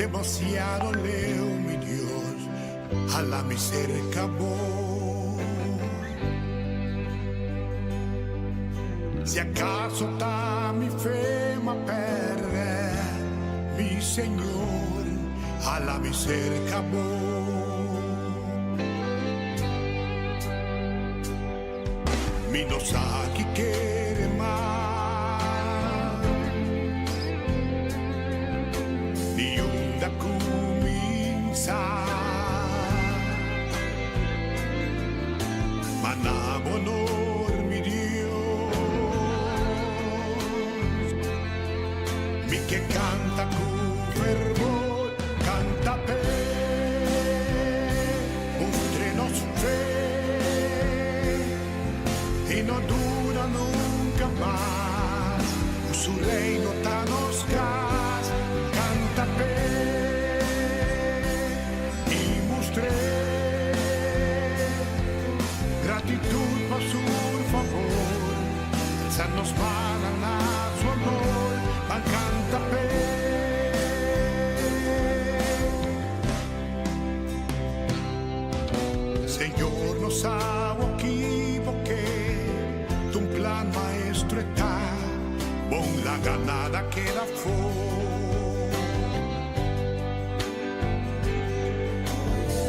demasiado leo, mi Dios, a la cerca voy. Si acaso está mi fe ma perde, mi Señor, a la cerca voy. Mi no sa chi quiere más, ni un da comienza. Honor, mi Dios, mi que canta con fervor, canta mostrenos fe y no dura nunca más, su reino tanos gas, canta y mostré gratitud por su favor, se nos van a su amor, van canta Señor, nos hago equivoqué, tu plan maestro está, con la ganada que da fue.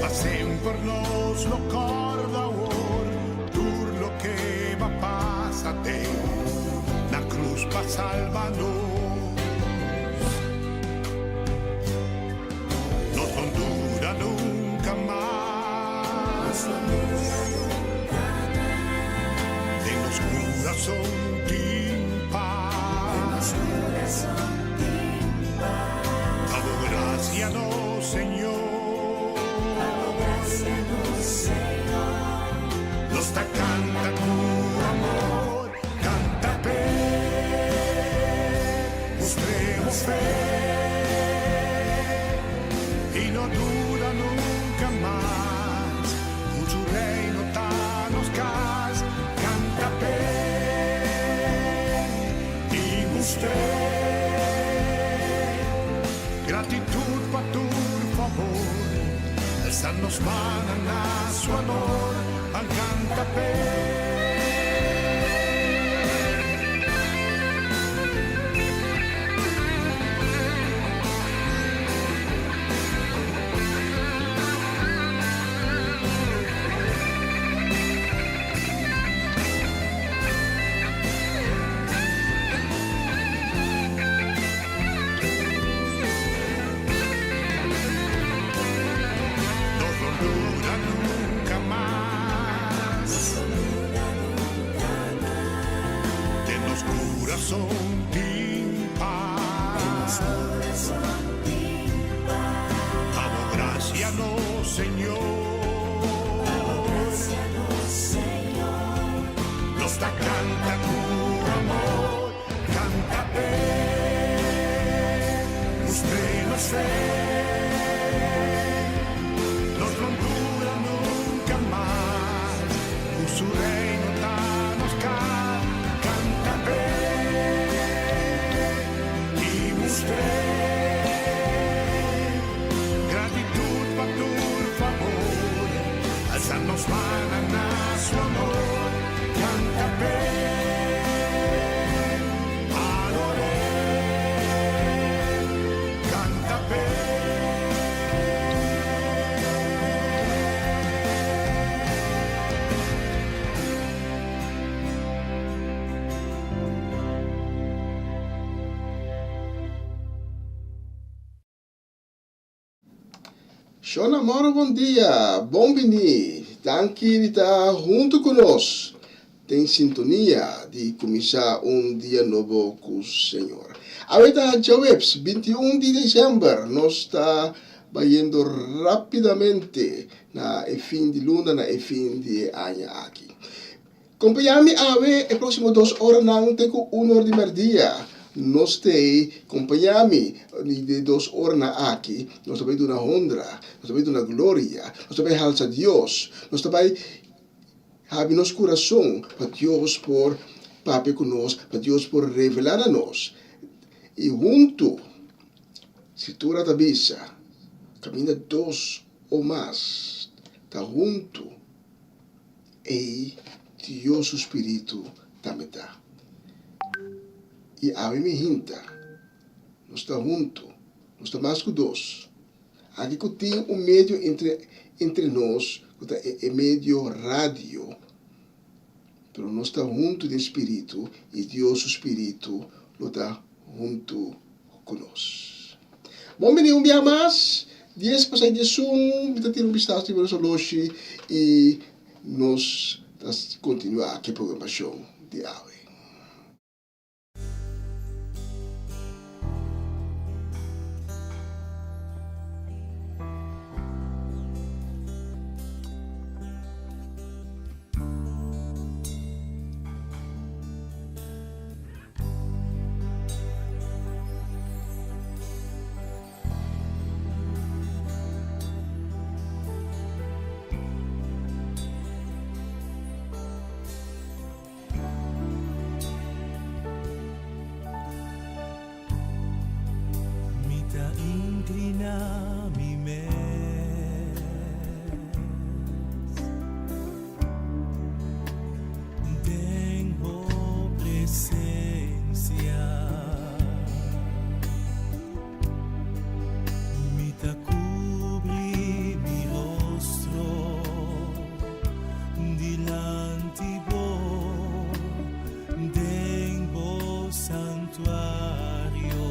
Pasen por nos lo corda lo que va pásate, la cruz va salvarnos, no son dura nunca más, en los corazón paz, dado gracia no Señor, nos ta canta tu amor, canta mostremos fe y no dura nunca más, tu reino tanos gas, canta y mostré gratitud por tu favor, alzarnos manan a su amor, canta corazón paz, damos gracia no Señor, nos da canta tu amor, canta mostrenos fe, nos no dura nunca más, su reino tanos canta gratitud por tu favor, alzarnos manan a su amor, canta adoré, canta Shona Moro, bom dia, bom vini, danke de estar junto conosco, tem sintonia de começar dia novo com o Senhor. Ahorita jueves, 21 de dezembro, nós está indo rapidamente na fim de luna, na fim de ano aqui. Acompanhame a próximo 2 horas não tem com 1 hora de meio-dia. Nós temos acompanhame de 2 horas aqui, nós também damos honra, nós também damos glória, nós também alça Deus, nós também have nosso coração para Deus por papai conosco, para Deus por revelar a nós. E junto Si tú la avisa, camina dos o más, está junto, y Dios su Espíritu también está. Y a mí me hinta, no está junto, no está más que dos. Aqui que tem medio entre nós, é medio radio, pero não está junto do Espírito, e Deus, o Espírito, não está junto conosco. Bom, menino, um dia mais, 10 para de Zoom, kita tira vistazo de nosso loja e nós continuar aqui a programação de hoje. Inclina mi mes tengo presencia mi te cubri mi rostro delante vos tengo santuario.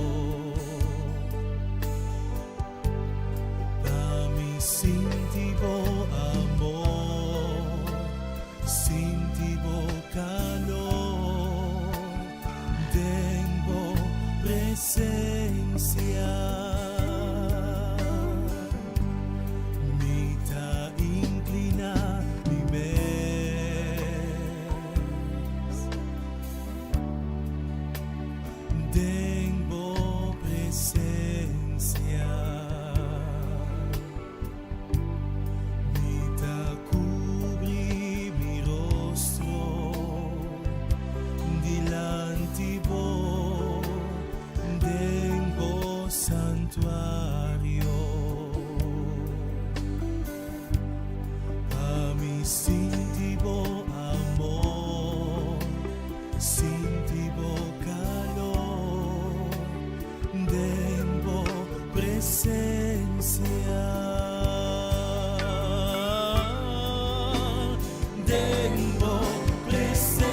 Sintivo amor, sintivo calor, tengo presencia. Mi ta inclina mi mes, tengo presencia. Santuario a mi sintivo amor, sintivo calor, tengo presencia, tengo presencia.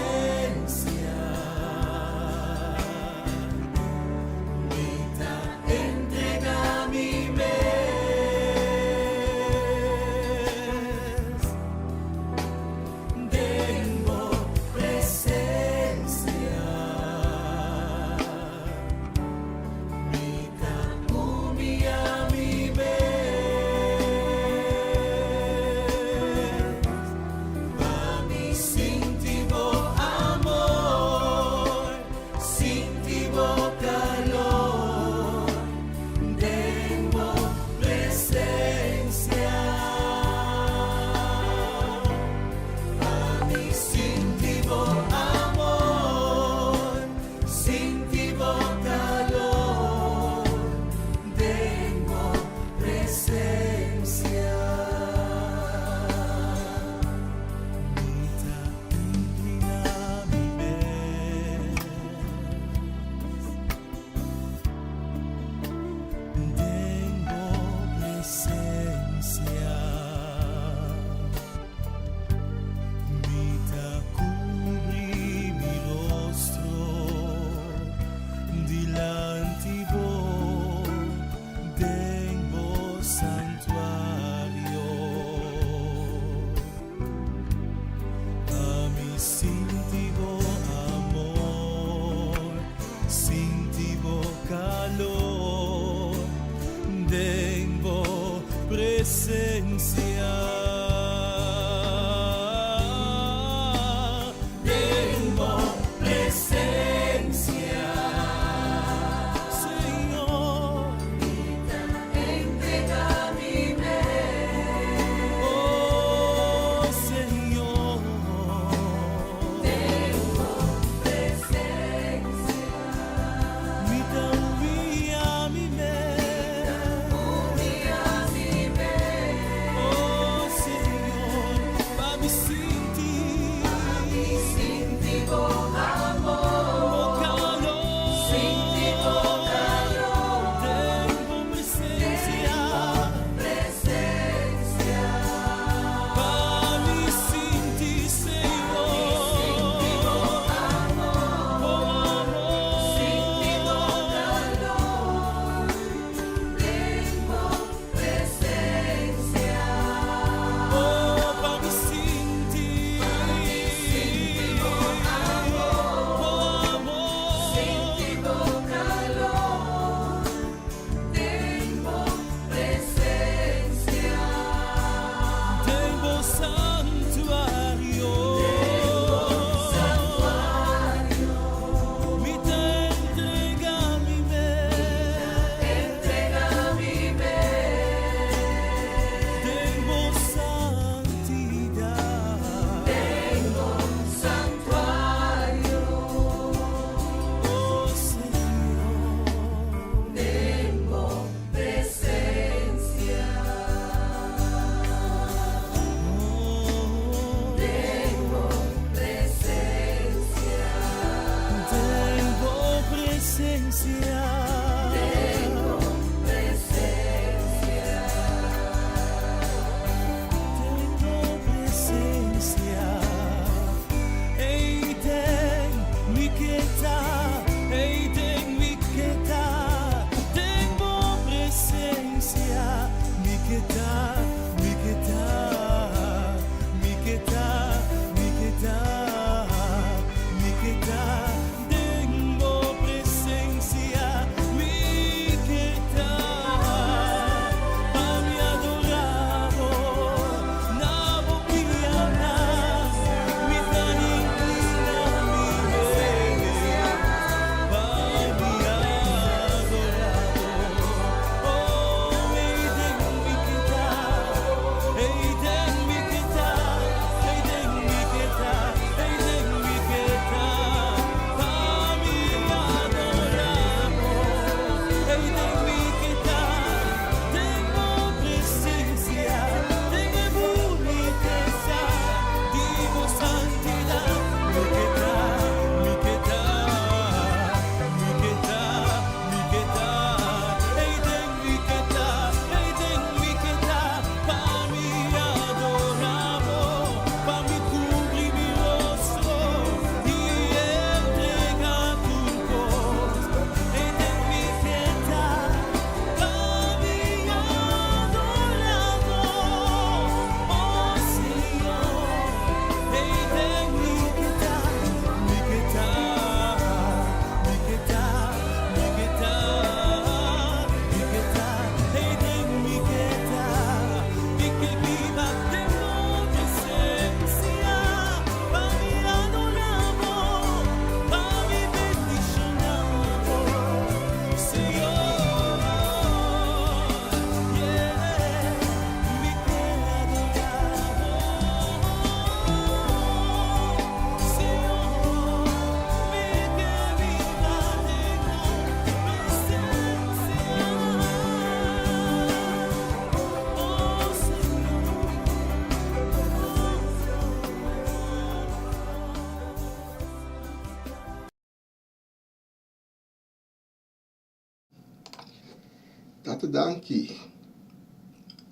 Tata, danke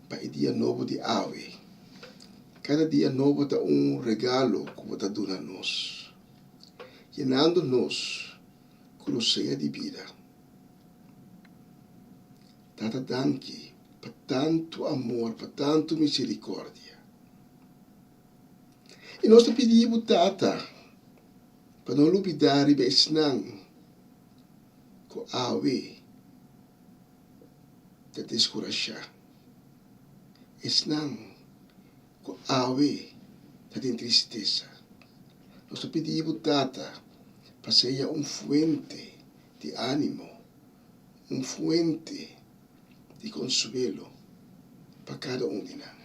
para dia novo de ave. Cada dia novo está regalo que você dá a nós, llenando-nos com cheia de vida. Tata, danke para tanto amor, para tanto misericórdia. E nós te pedimos, Tata, para não olvidar e besnang com ave de descorajar. Esnang com ave de tristeza. Nós te pedimos, Tata, para ser fuente de ânimo, fuente de consuelo para cada de nós.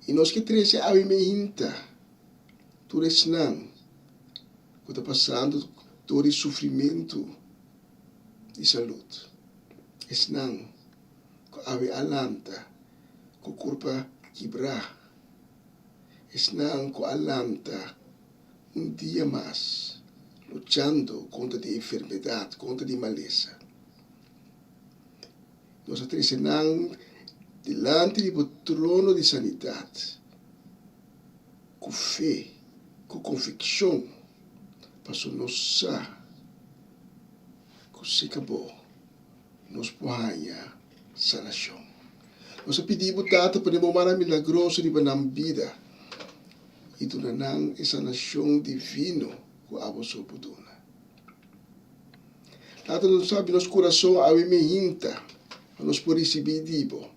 E nós que treze ave mehinta, tu esnang, que está passando todo o sofrimento de saúde. Esnang, com ave alanta, com corpo quebrar. Esnang com alanta, dia mais, lutando contra a enfermidade, contra a maleza. Nós atresenang diante do trono de sanidade, com fé, com convicção, para nos com se acabou, nos ponha sanação. Nós pedimos, Tata, para o mar milagroso de banam vida, e donanang essa nação divino com a vossa opuduna. Tata, nós sabe, nosso coração a mehinta, nós por receber dibo.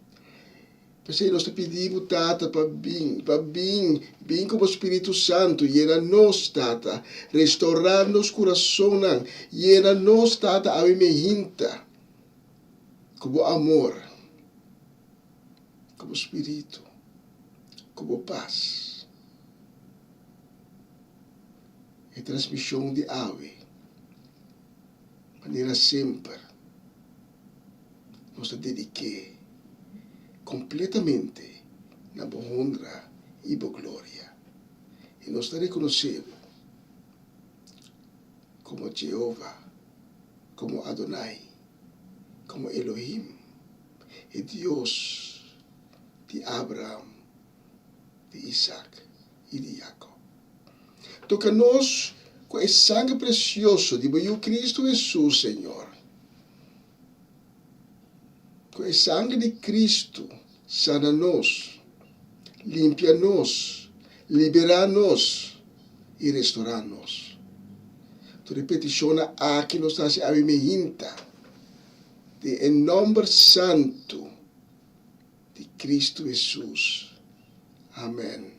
Porque nós te pedimos, Tata, para bem como o Espírito Santo, e era nós, Tata, restaurar nosso coração, e era nós, Tata, a mehinta, como amor, como Espírito, como paz. E transmissão de ave, maneira sempre, nós te dediquei completamente na boa honra e boa glória. E nós te reconhecemos como Jeová, como Adonai, como Elohim, e Deus de Abraão, de Isaac e de Jacob. Toca-nos com esse sangue precioso de Cristo Jesus, Senhor. Com o sangue de Cristo, sana-nos, limpia-nos, libera-nos e restaura-nos. Tu repeticiona aqui nos traz a mehinta de em nome santo de Cristo Jesus. Amém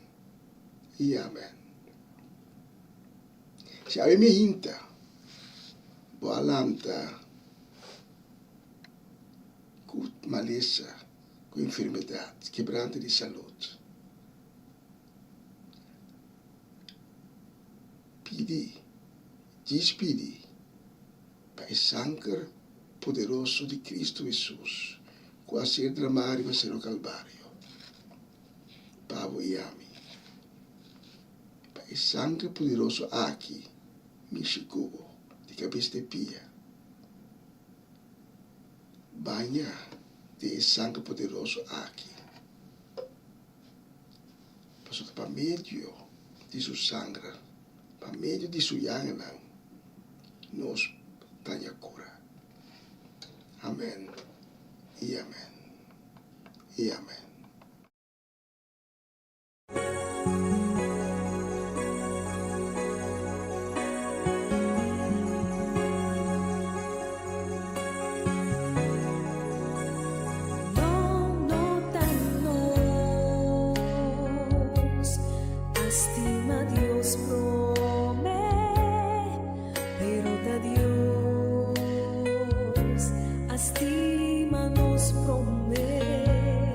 e amém. Se a mehinta, boa lanta, com maleza, com enfermidade, quebrante de saúde. Despedi para o sangue poderoso de Cristo Jesus, com a ser dramário a ser o Calvário. Pavo e ami. Para o sangue poderoso aqui, me chegou de cabeça de pia. Banha de sangue poderoso aqui. Para meio de sua sangue, para meio de sua yangan, nos tanya cura. Amém e amém e amém. Estima nos promet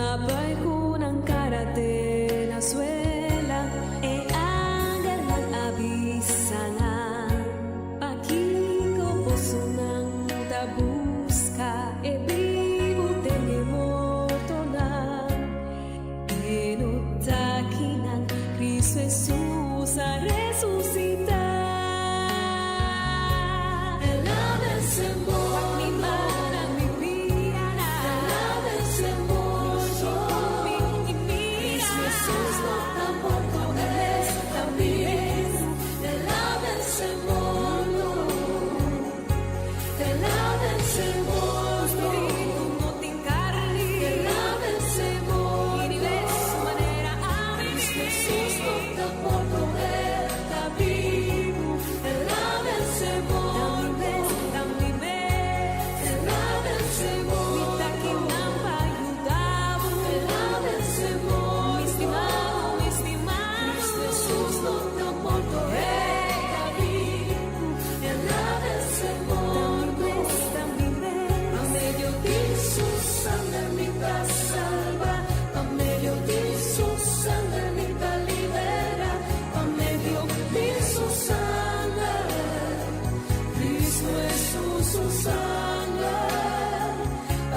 Napay kunang karate na suela e agar mag-abisa nga Pakiko puso ng tabuska e vivo tenemoto na Inutaki ng Cristo Jesus a resucitar El ave se muere mi vida El ave se muere Cristo Jesús no está muerto está vivo El ave se muere El ave se muere no te encarni El ave se muere y de su manera a vivir Jesús no está muerto está vivo El ave se muere El ave se muere Mita que nampa ayudavo El ave se muere Mi estimado Jesús no está muerto está vivo El ave se muere A medio de su sangre mi da salva A medio de su sangre mi da libera A medio de su sangre Cristo Jesús su sangre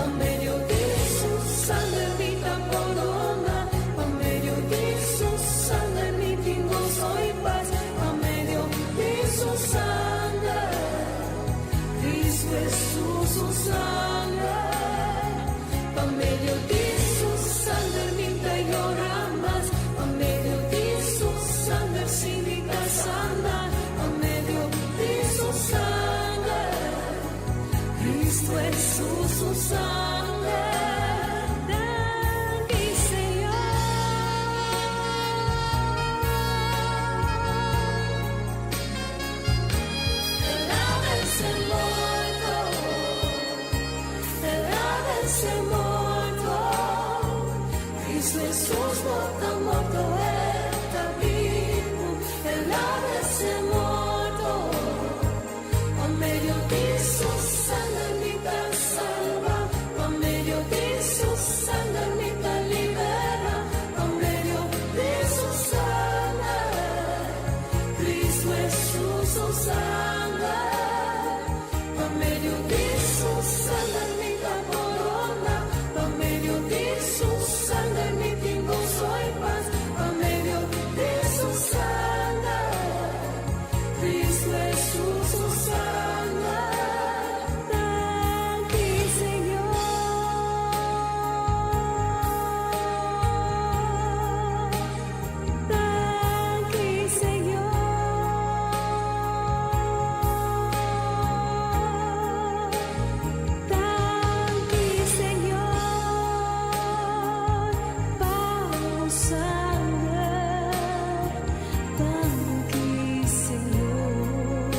A medio de su sangre mi da corona A medio de su sangre mi tengo soy paz A medio de su sangre Cristo Jesús su sangre A medio de su sangre mi da llora más A medio de su sangre sin vida sana A medio de su sangre Cristo Jesús su sangre Danke Señor El ave se muerto El ave se muerto Cristo Jesús no está muerto está vivo El ave se muerto A medio de su sangre mi da salva A medio de su sangre mi da libera A medio de su sangre Cristo Jesús su sangre A medio de su sangre mi da corona A medio de su sangre mi tengo soy paz A medio de su sangre Cristo Jesús su sangre Danke Señor Danke Señor Danke Señor Bajo sangre Danke Señor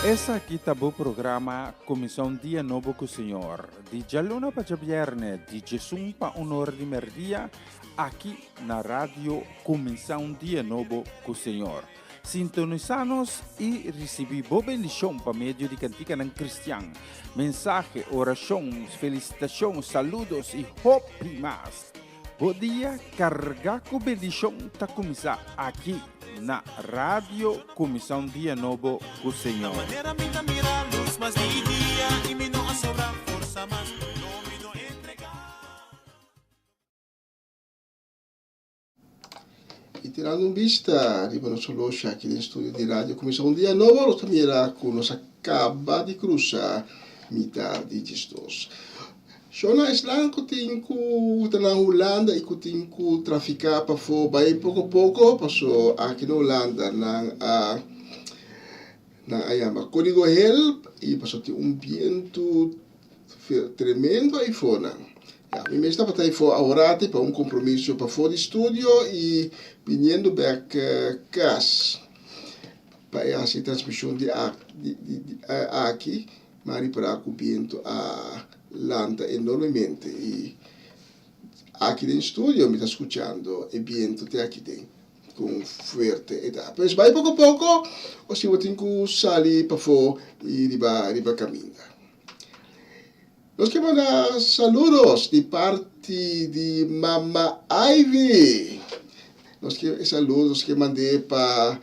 Essa aqui tá o programa Comissão Dia Novo com o Senhor. De Jaluna para Viernes, de Jesus para Honor de Merdia, aqui na rádio Comissão Dia Novo com o Senhor. Sintonizanos e recebi boa bendição para meio de cantiga não cristã. Mensagem, orações, felicitações, saludos e hope mais. Bom dia, carregar com bendição está começar aqui na rádio Comissão Dia Novo com o Senhor. Manera minta mira luz mas di dia y mi no sobra forza mas no me do entregar. E tirando um vista, arriba nosso loja aqui no estúdio de rádio Comissão Dia Novo, nós também com nossa acaba de cruzar metade de Jesus. Shona islang kutinku tanang Holanda ikutinku trafika pa fo bay pouco paso aqui na Holanda na ayama código help e paso ti viento tremendo aí fora Ja, mi meesta partij voor ahorrate para un compromiso para fora de estudio e viniendo back casa. Para essa transmissão aqui, mas para o viento a lanta enormemente e aqui no estúdio me está escuchando e viento te aqui dentro com forte etapa. Mas vai pouco a pouco, o se eu tenho que sair para fora e riba caminhar. Nós queremos mandar saludos de parte de Mama Ivy. Nós queremos saludos que mandei para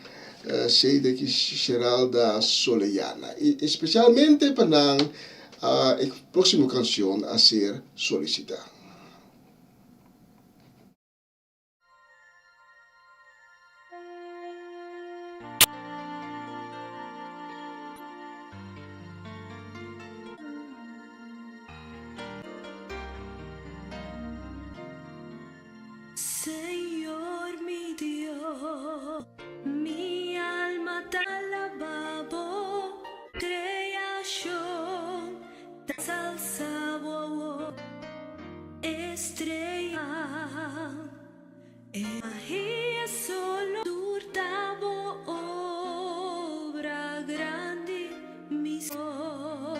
Sheida Geralda Soleyana. E especialmente para a próxima canção a ser solicitada. Señor mi Dios, mi alma te alababo, creación te salsabo, estrella, magia solo turtabo, obra grande mi Señor,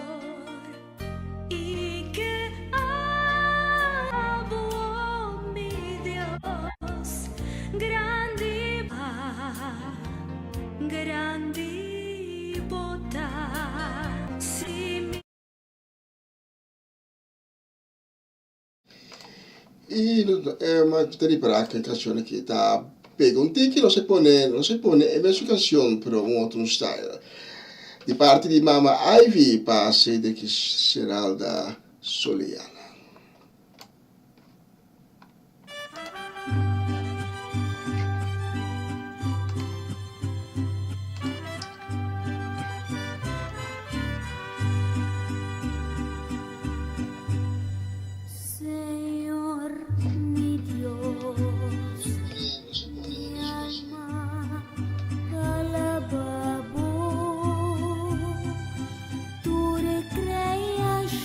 y que amo mi Dios, grande grande bota, si mi E ma te riparare che canzone che ta pega un ticchi, non si pone, è verso canzone però un altro style. Di parte di Mama Ivy pa Sheida Geralda Soleyana. Señor mi Dios, mi alma te alababo, tu recreación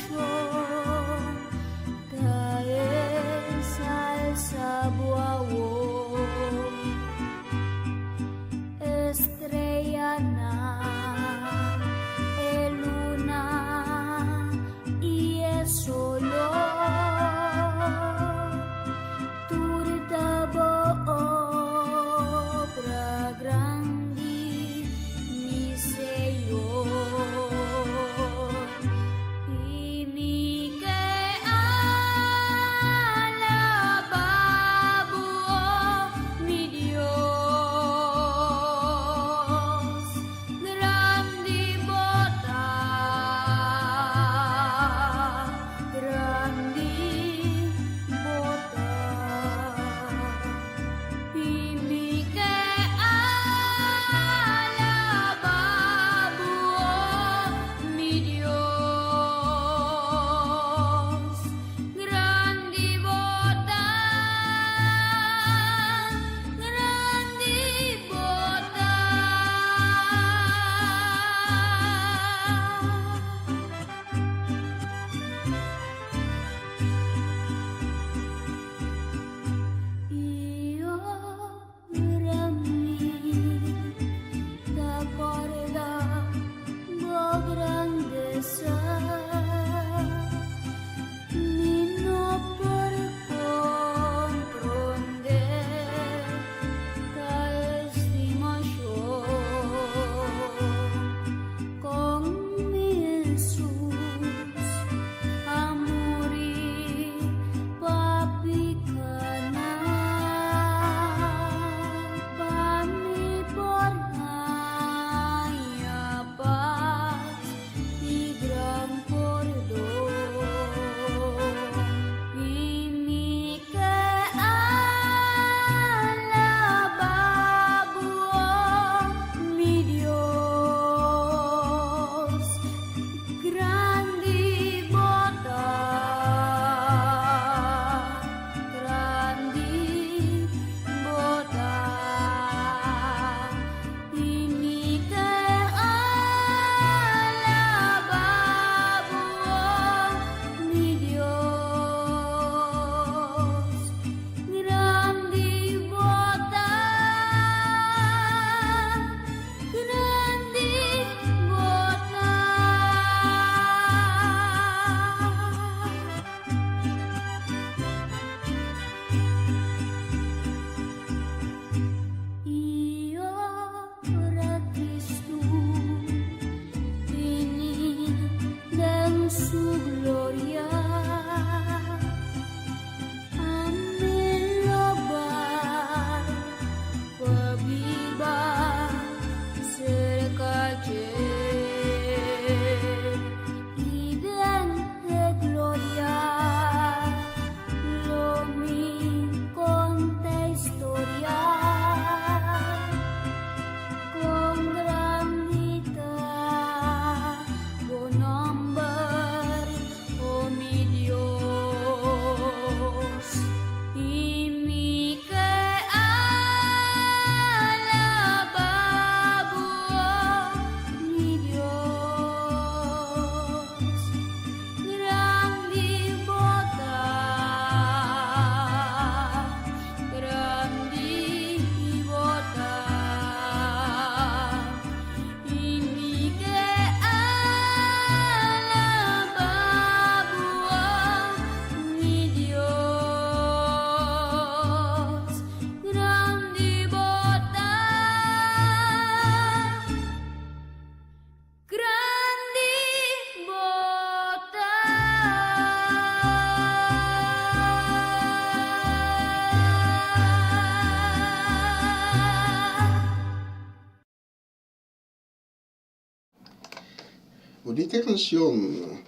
bonita canción.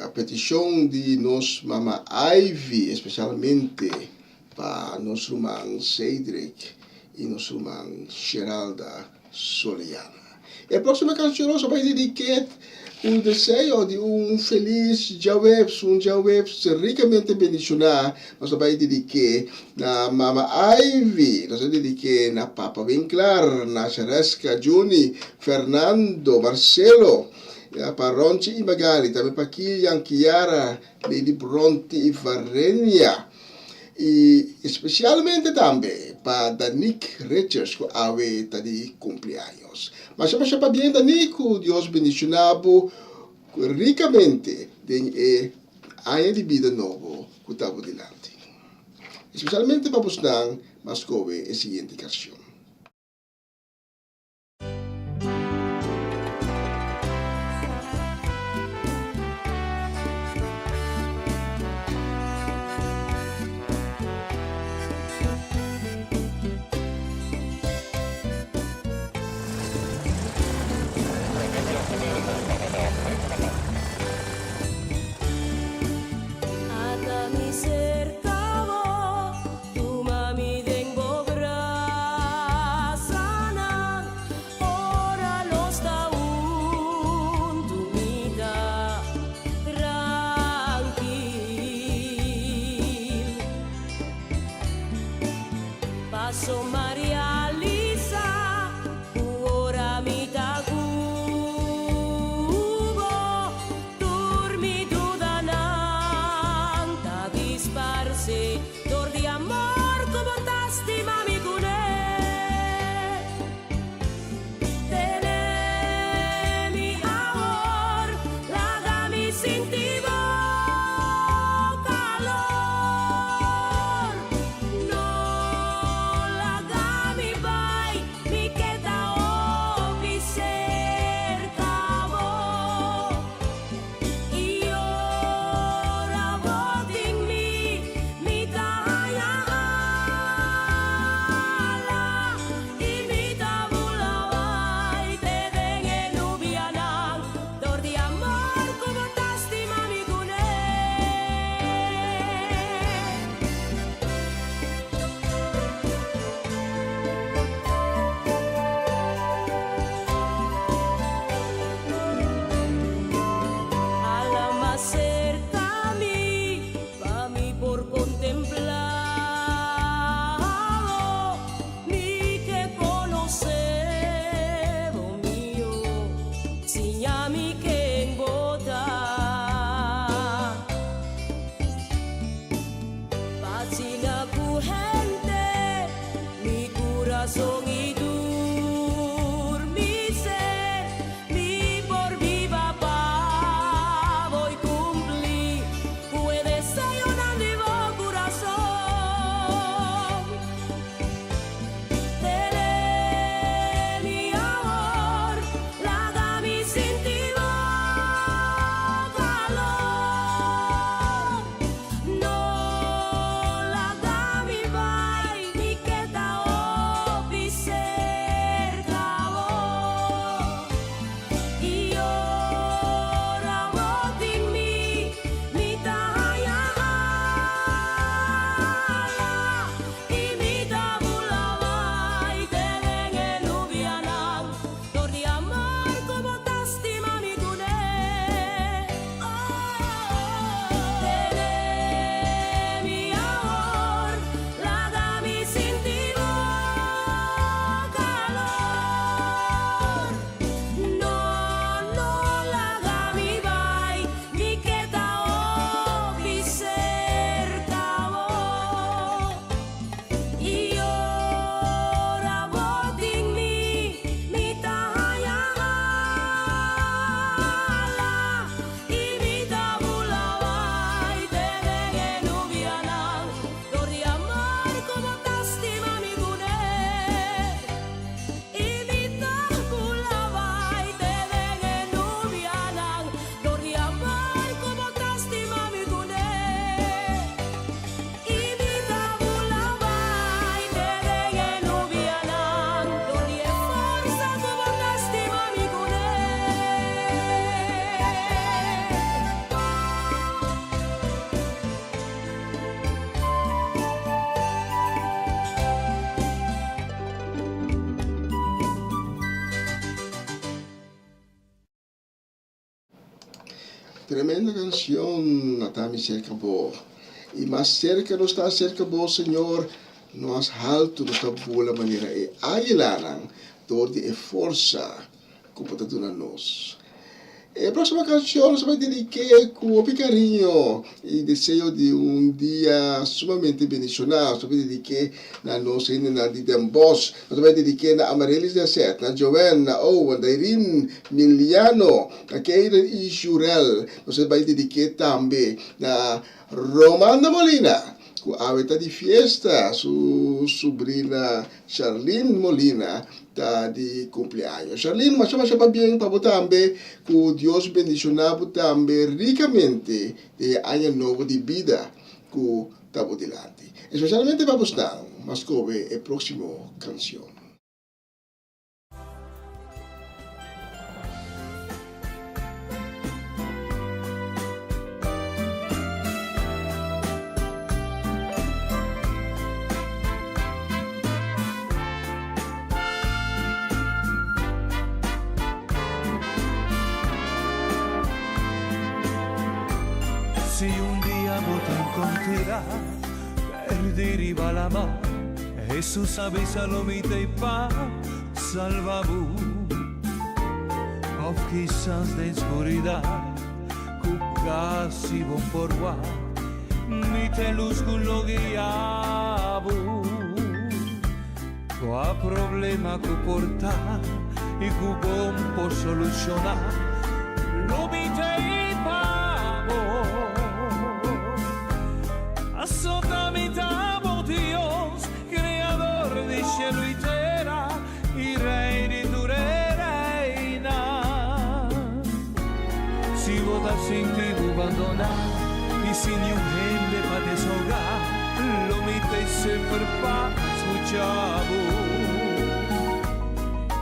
A petición de nos Mama Ivy, especialmente para nos irmão Cedric e nos irmã Geralda Soliana. E a próxima canção nós vai dedicar um desejo de feliz Jawebs, Jawebs ricamente bendicionado. Nós vai dedicar na Mama Ivy, nós vai dedicar na Papa Winkler, na Cheresca Juni, Fernando, Marcelo, para Ronchi e Magali, também para Kilian, Kiara, Lady Bronte e Varenia. E especialmente também para Danik Richards, que está de cumpleaños. Mas para bem, Danik, Deus bendicionado ricamente de ano de vida novo que está delante. Especialmente para buscar mais coisa a seguinte canção. Atami cercavo, tu mami dengo brazanan, ora lo sta un tu vida tranquil. Paso Maria Lisa, ora mi tacubo, dormi tu dananta disparse, dor di amor como tasti mami cune. Tenemi amor, lagami sintivo calor, no lagami vai, mi queda opi cercavo. Y ora voting mi kaya ala, y mi tabulaway te dengue nubianang, dor di amor como tasti mami cune. Al más cerca a mí por contemplado, mi que conoce lo mío, sin a mí que embota. Pacina ku gente, mi corazón y mi ser, mi por viva pa voy cumplir, puede ser una vivo corazón. Tere mi amor, laga mi sentivo calor, no laga mi vai, mi queda opi cercavo. Tremenda canción, Natami cerca bo. E mais cerca não está cerca bo, Senhor, nós alto não está boa maneira e aguilaram toda a força que pode dar a nós. A próxima canção nós vamos dedicar com muito carinho e desejo de dia sumamente bendicionado. Nós vamos dedicar na nossa na de Dembos, nós vamos dedicar na Amaryllis de Set, na Joanne, na Owen, na Irene Miliano, na Keira e Jurel. Nós vamos dedicar também na Romana Molina, com a aveta de fiesta, sua sobrinha Charlene Molina. De cumpleaños. Charlene, mas chama bem para também que Deus bendicionado também ricamente de ano novo de vida que está por delante. Especialmente para você, mas como é a próxima canção. Si un día vos te encontrarás perderá la mar, Jesús avísalo mi te pa salvabu. Of quizás de oscuridad, cu casi bon por gua, mi te luz cu lo guiabu. Qua problema cu portar y cu bon por solucionar, lo mi te Azotamitamo Dios, creador de cielo y tierra, y rey de tu reina. Si vos te sentido abandonar, y sin ni un gente para deshogar, lo mite sempre para escuchar.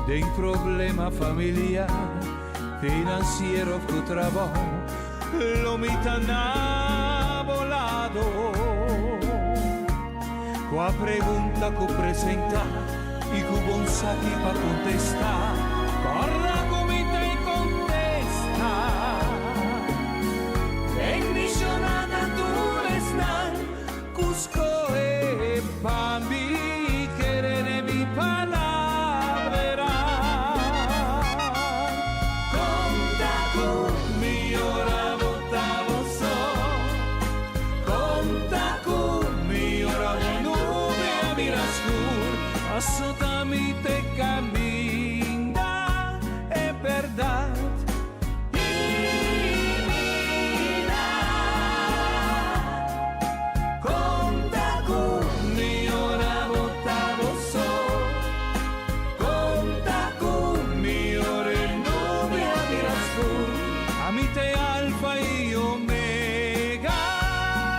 De un problema familiar, financiero que trabajo, lo mitan a volado. Qua pregunta che presenta e che buon sa chi va contesta corra come te contesta e missionata tu restan Cusco e Pambi querere mi palabra conta con mi ora votavo so conta con mi ora Assotami te cammina e verdad divina. Conta con mi ora votavo so, conta con mi ore nube a mirastur, a mi te alfa y omega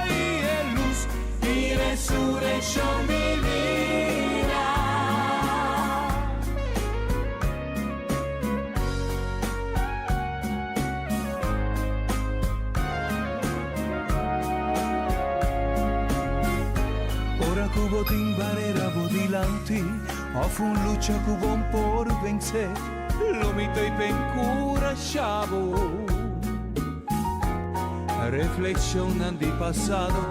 y luz y resurrección mi cubo din barera bodilanti, of un lucha cubo por vencer, lo mito y pencura chavo. Reflexionando di passato,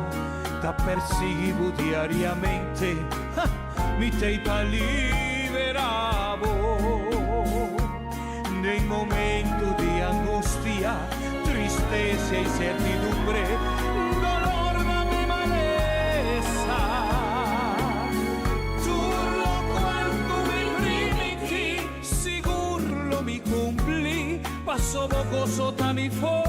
ta perseguivo diariamente, mi te pa liberavo. Nei momenti di angustia, tristezza e certidumbre, dolor da mi malesa. Paso gozo ta mi fortaleza.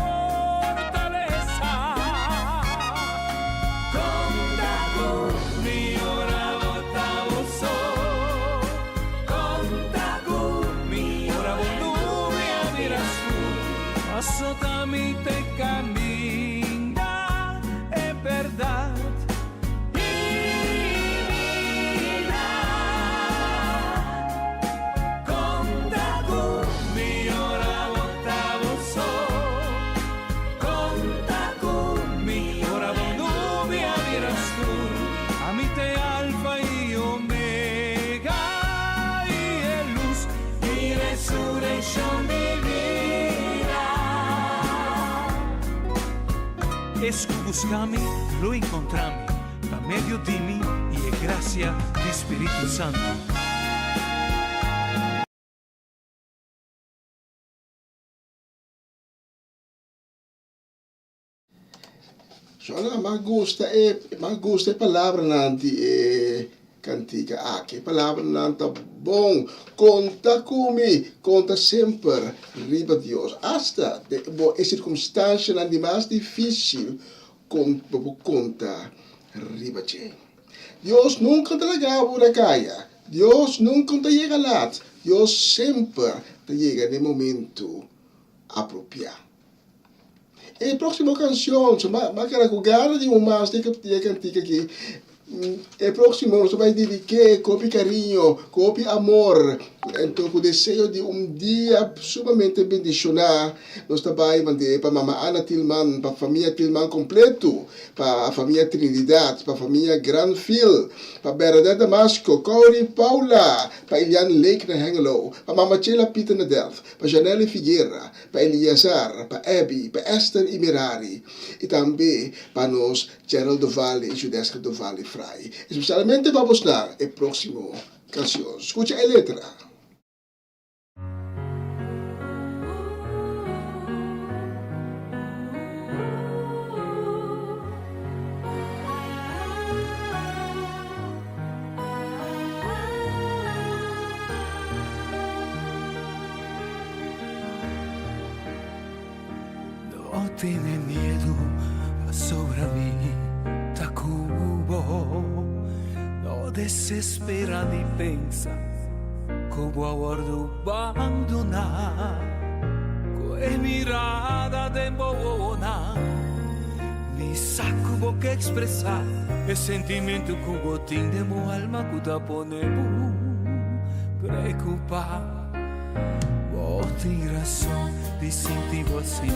Conta con mi ora votavo so, conta con mi ora volume a mirascu, assotami te cammina e verdad. es que buscame, lo encontrame, pa medio de mí y es gracia del Espíritu Santo. Shona, me gusta a palavra nanti cantica. Que palavra nanta bom. Conta comigo, conta sempre. Riba Deus. Hasta a circunstância nandi mais difícil, conta riba che. Deus nunca te largava da caia. Deus nunca te chega lá. Deus sempre te chega no momento apropriado. E próxima canção, mas quero jogar de mais de cantica aqui. E próximo, nós vamos dedicar com carinho, com amor. Então, com o desejo de dia sumamente bendicionar, nós também mandamos para a mamãe Ana Tillman, para a família Tillman completo, para a família Trinidad, para a família Granfield, para Bernadette Damasco, Corey Paula, para Eliane Lake na Hengelo, para a Mamachela Peter na Delft, para Janelle Figueira, para Eliazar, para Abby, para Esther Imerari, e também para nós, Gerald do Vale e Judesca do Vale Frai. Especialmente para mostrar a próxima canção. Escute a letra. No tiene miedo sobre mí, Tacubo. No desespera ni pensa como aguardo abandonar. Con mirada de embobona, ni saco que expresar el sentimiento que tiene mi alma que te pone preocupar. Vos tienes razón de sentir você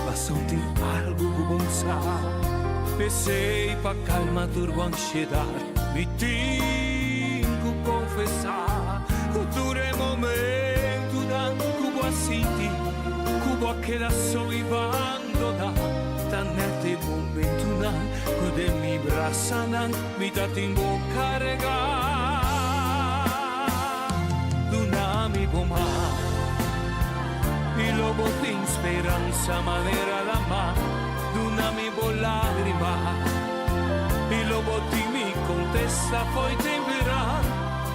mas só tem algo bom sabe. Pensei pra calma tua ansiedade, me tenho que confessar. Futuro é momento da que senti, que vou quedar só e abandonar. Tá nesse momento não, que de mi braça não, me dá tempo carregar. Do nome bom y lobo de esperanza, manera la más, de una mi lágrima. Y lobo de mi contesta, foi temperar,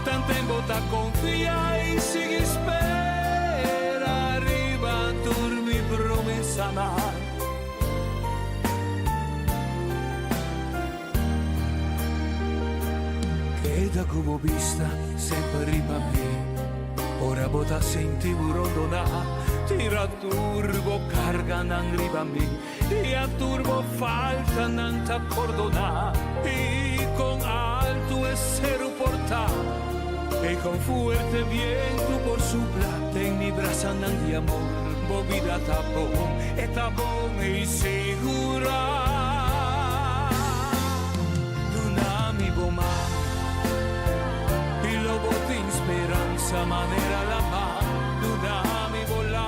tan tempo ta confía y sigue espera, arriba mi promesa más. Queda como vista, sempre arriba a me, ora bota senti rondona. Tira turbo, carga nan riba mi, y a turbo falta nan ta perdona, y con alto es ser portar, y con fuerte viento por soplar, en mi braza nan di amor, movida tapón y segura. Luna mi boma, y lobo de esperanza, manera la más, luna mi bola.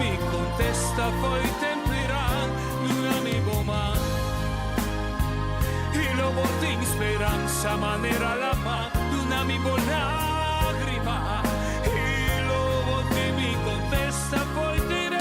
Mi contesta foi temperar un amigo más y lo boté en esperanza manera la más de un amigo lágrima y lo boté mi contesta foi dire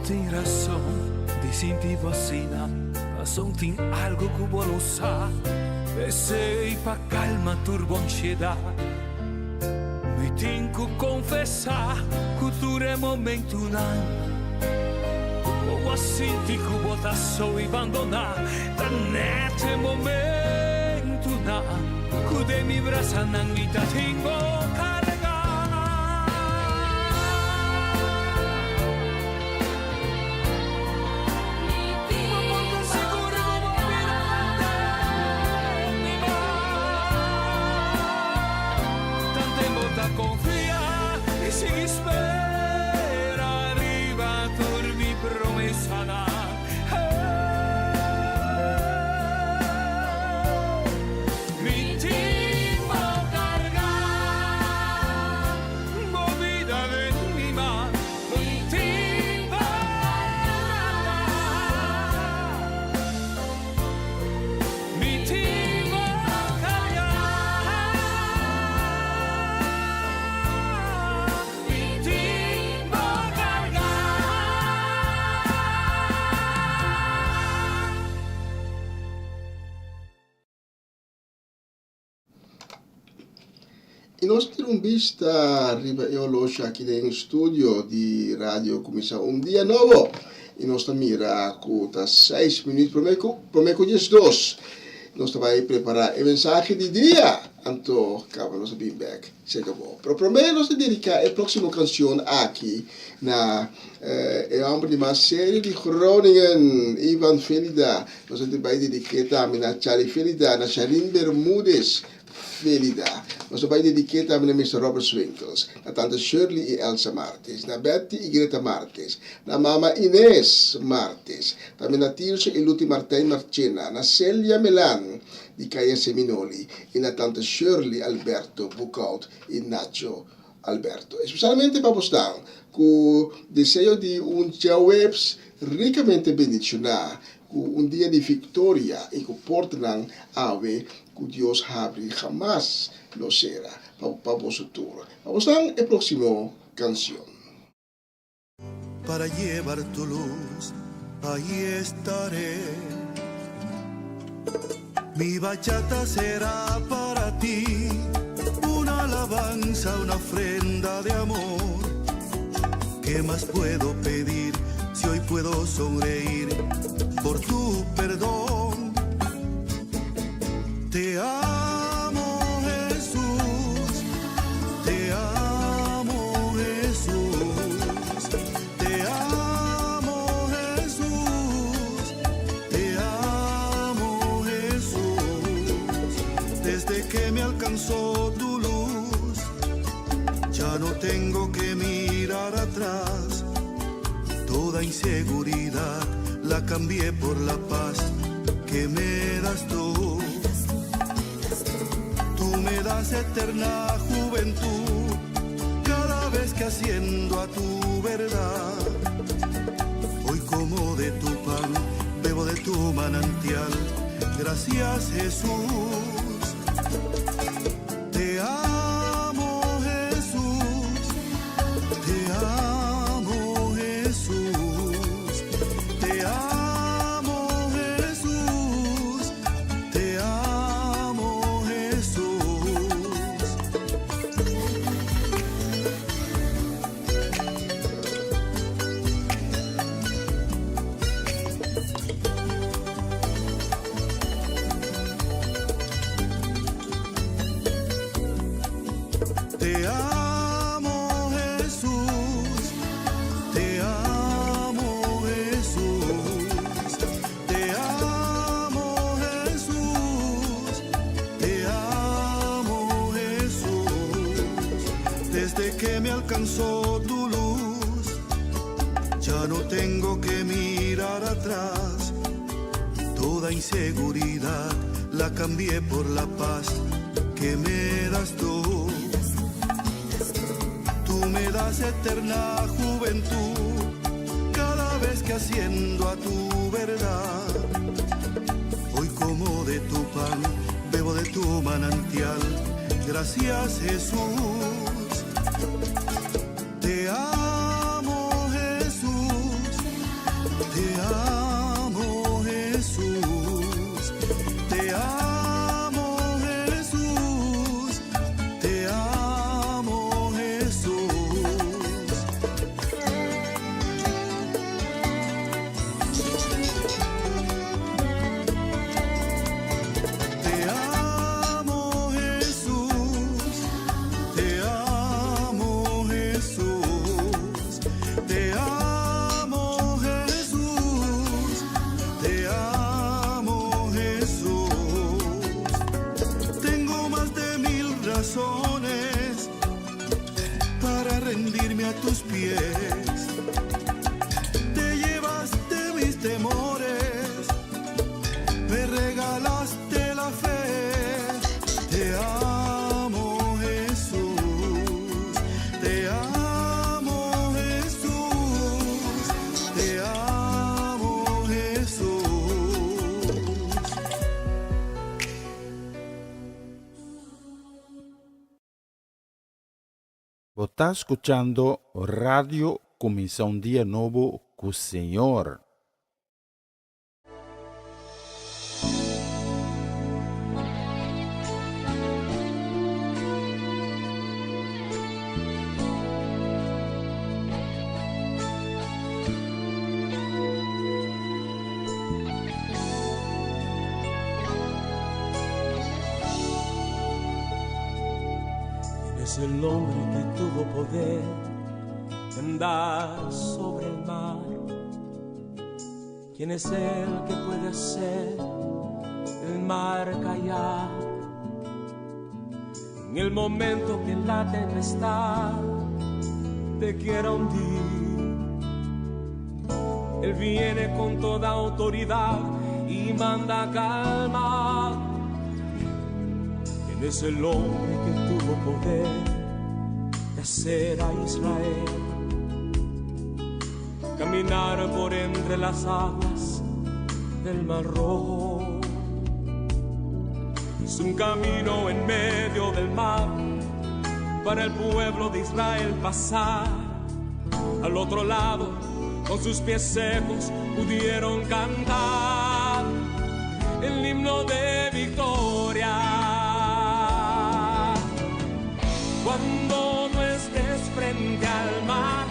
tem razão de sentir vacina, mas só tem algo que vou não sabe. Pensei pra calma turbo ansiedade, me tenho que confessar que tudo é momento não. Vou sentir que vou estar só e abandonar, tá nesse momento não. Que de mi braça não me tá tenho in nostra intervista arriva io lo aqui in studio di Radio Comissão Dia Novo. In nostra mira curta 6 minutos promeco 2. Nós vai preparar o mensagem de dia. Anto acaba nosso feedback. Chega bom. Pero primeiro nós dedicar a próxima canção aqui na ambos de uma série de Groningen, Ivan Felida. Nós vai dedicar também na Charlie Felida, na Sharin Bermúdez Felida. Nós vai dedicar também na Mr. Robert Swinkels, na tante Shirley e Elsa Martes, na Betty e Greta Martes, na mama Inês Martes, também na Tirce e Luti Martin Marchena, na Celia Melan, di Caia Seminoli, e na tante Shirley Alberto Bucaut e Nacho Alberto. Especialmente para vostang, com desejo de webs ricamente bendicionado, com dia de vitória e com portam ave que Deus abre jamás lo será para vosotros. Vamos a la próxima canción. Para llevar tu luz, ahí estaré. Mi bachata será para ti una alabanza, una ofrenda de amor. ¿Qué más puedo pedir si hoy puedo sonreír por tu perdón? Te amo, Jesús, te amo, Jesús, te amo, Jesús, te amo, Jesús. Desde que me alcanzó tu luz, ya no tengo que mirar atrás. Toda inseguridad la cambié por la paz que me das tú. Tú me das eterna juventud cada vez que asciendo a tu verdad. Hoy como de tu pan, bebo de tu manantial. Gracias, Jesús. Te amo, Jesús. Te amo, Jesús. Te amo, Jesús. Te amo, Jesús. Te amo, Jesús. Te amo, Jesús. Te amo, Jesús. Te amo, Jesús. Desde que me alcanzó tu luz, ya no tengo que mirar atrás. Toda inseguridad la cambié por la paz que me das tú. Tú me das eterna juventud cada vez que asciendo a tu verdad. Hoy como de tu pan, bebo de tu manantial. Gracias, Jesús. Te amo, Jesús. Te amo, Jesús. Te amo, Jesús. Te amo, Jesús. Te amo, Jesús. Te amo, Jesús. Te amo, Jesús. Te amo, Jesús. Tengo más de 1000 razones para rendirme a tus pies. Te llevaste mis temores, me regalaste la fe. Te amo, Jesús. Te amo, Jesús. Te amo, Jesús. Vos está escuchando Radio Comisión Día Novo con el Señor. es el hombre que tuvo poder de andar sobre el mar? ¿Quién es el que puede hacer el mar callar? En el momento que la tempestad te quiera hundir, Él viene con toda autoridad y manda calma. ¿Quién es el hombre que tuvo poder de hacer a Israel caminar por entre las aguas del Mar Rojo? Es un camino en medio del mar para el pueblo de Israel pasar. Al otro lado, con sus pies secos, pudieron cantar el himno de victoria. Cuando no estés frente al mar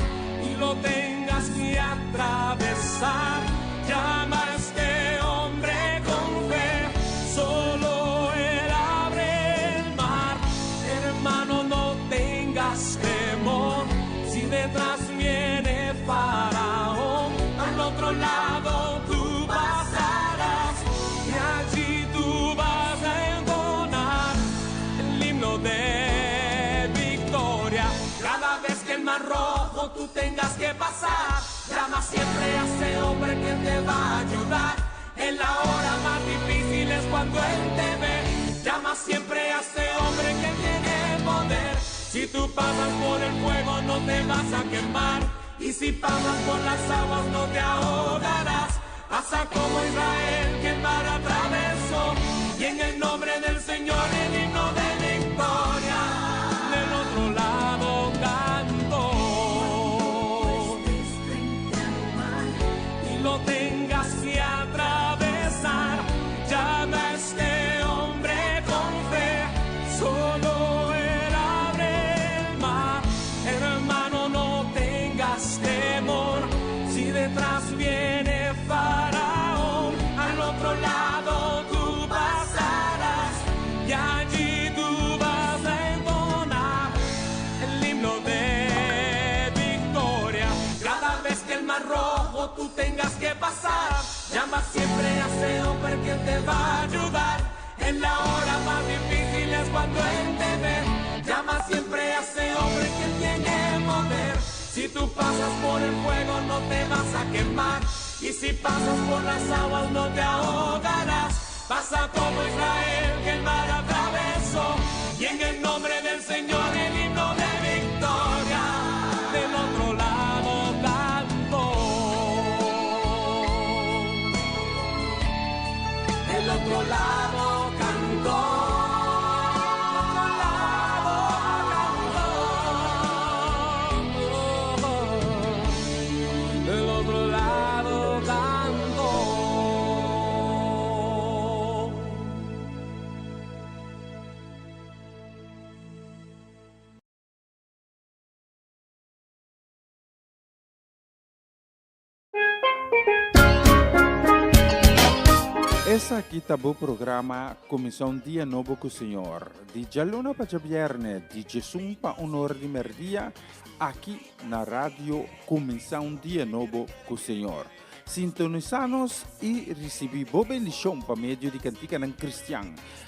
y lo tengas que atravesar, llama a este hombre con fe, solo Él abre el mar. Hermano, no tengas temor, si detrás viene Faraón, al otro lado tú pasarás y allí tú vas a entonar el himno de victoria. Cada vez que el Mar Rojo tú tengas que pasar, llama siempre a ese hombre que te va a ayudar. En la hora más difícil es cuando Él te ve. Llama siempre a ese hombre que tiene poder. Si tú pasas por el fuego no te vas a quemar, y si pasas por las aguas no te ahogarás. Pasa como Israel que el mar atravesó, y en el nombre del Señor el himno de victoria del otro lado cantó. Y lo tengas que atravesar, llama a este hombre con fe, solo Él abre el mar. Hermano, no tengas temor, si detrás viene Faraón, al otro lado tú pasarás y allí tú vas a entonar el himno de victoria. Cada vez que el Mar Rojo tú tengas que pasar, llama siempre a ese hombre que te va a ayudar. En la hora más difícil es cuando Él te ve. Llama siempre a ese hombre que tiene poder. Si tú pasas por el fuego no te vas a quemar, y si pasas por las aguas no te ahogarás. Pasa como Israel que el mar atravesó, y en el nombre del Señor el himno de victoria del otro lado cantó. Del otro lado cantó. Del otro lado cantó. Essa aqui tá o programa Comissão Dia Novo com o Senhor. De Jaluna para Viernes, de Jesus para Honor de Merdia, aqui na rádio Comissão Dia Novo com o Senhor. Sintonizanos e recebi boa bendição para meio de cantiga não cristã.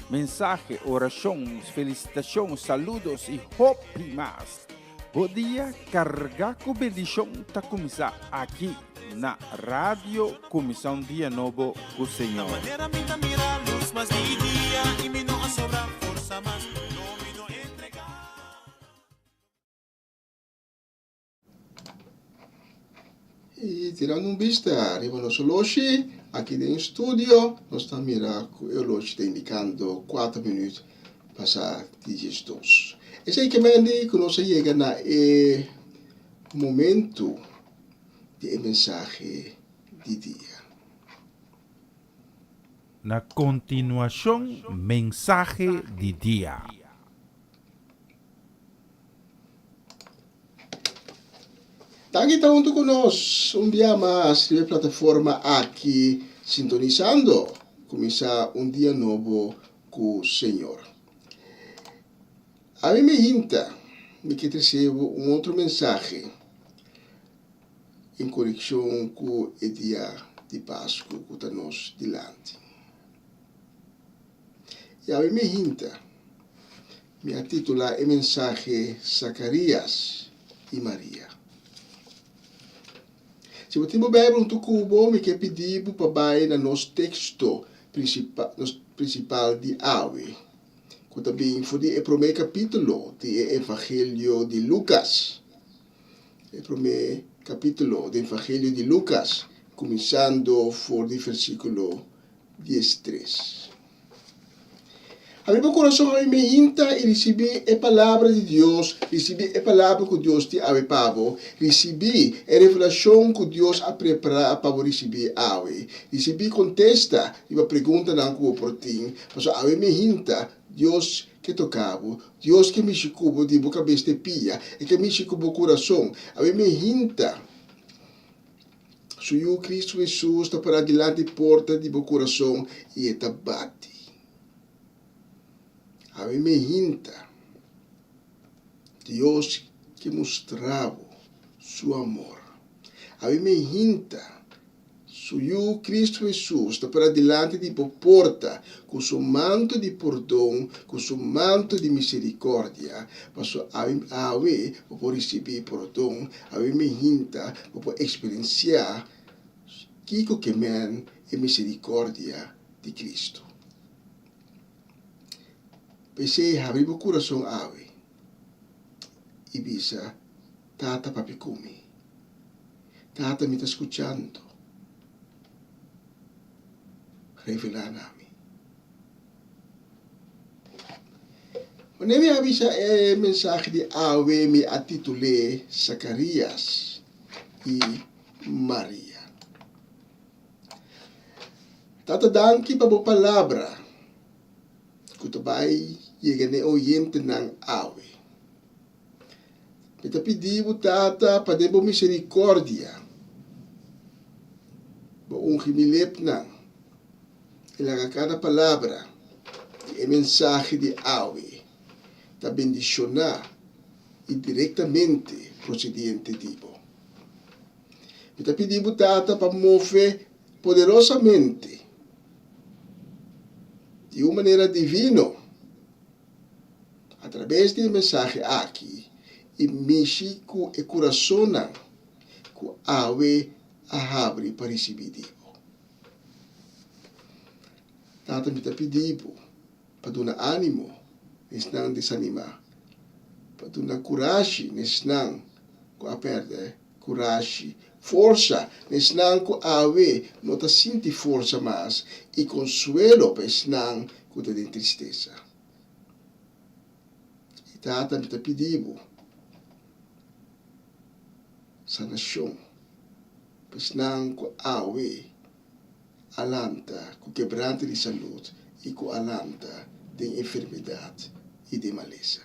Mensagem, orações, felicitações, saludos e hope mais. Bom dia, carregar com bendição tá começar aqui na rádio Comissão Dia Novo com o Senhor. Manera minta mira luz más mi día y mi no sobra fuerza más no me no entregar. E tirando vista, arrivano hoje, aqui no estúdio, nós estamos mirando, eu hoje estou indicando 4 minutos para de gestos. Esse aí que me andi, que nós chega na momento de mensagem de dia. Na continuação, mensagem de dia. Aqui está junto conosco um dia mais na plataforma aqui, sintonizando, começar dia novo com o Senhor. A mim me hinta me que recebo outro mensagem em conexão com o dia de Páscoa que está nos dilante. E a me hinta, me titula a mensagem Zacarias e Maria. Se você tiver Bíblia um tucubo, me que pedir para baixo no nosso texto principal de Awe. Que também foi o primeiro capítulo do Evangelho de Lucas. O primeiro capítulo do Evangelho de Lucas, começando por o versículo 13. A meu coração me hinta e recebi a palavra de Deus, recebi a palavra que Deus te ave pavo, recebi a revelação que Deus ha preparado para receber ave, recebi contesta e a pergunta não que eu portim, mas a me hinta Deus que tocava, Deus que me chicubo de boca besta pia e que me chicubo coração, a me hinta. Suyo Cristo Jesus está para adiante porta de meu coração e está bate. A mim me hinta Deus que mostrava seu amor. A mim me hinta seu Cristo Jesus está para diante de porta com seu manto de perdão, com seu manto de misericórdia. Mas a mim para receber perdão, a mim me hinta para experienciar que men é misericórdia de Cristo. Pensei abrir o coração ave e bisa tata papicumi. Tata me está escuchando. Revelar a mim. Quando me avisa a mensagem de ave me atitulei Zacarias e Maria. Tata danke para a palavra. Kutabay yegane oyente ng awe. Kita pediu tata padebo misericórdia. Boong himilip nang ilaga cada palavra e mensaje de awe ta bendicionar e diretamente procediente dibo. Kita pediu tata para move poderosamente de uma maneira divina, através da mensagem aqui, e mexe com o coração que ave a abre para receber Deus. Tata me está pedindo para dar ânimo, não desanimar, para dar coragem, não perder coragem, força, não que ave não está sentindo força mais, e consuelo para não que está tristeza. E tata me está pedindo sanação, para não que ave alanta com quebranto de saúde e com alanta de enfermidade e de maleza.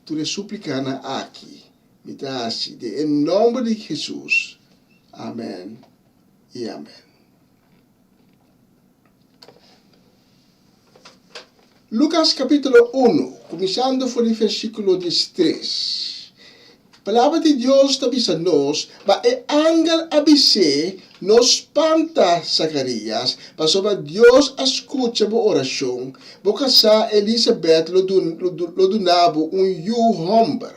Tu lhe suplicando aqui, me dá em nome de Jesus. Amém e amém. Lucas capítulo 1, começando por o versículo 13. A palavra de Deus está avisando-nos, mas o ángel avise nos espanta Zacarias, mas sobre Deus escuta a oração, porque sa Elizabeth lo donava homem,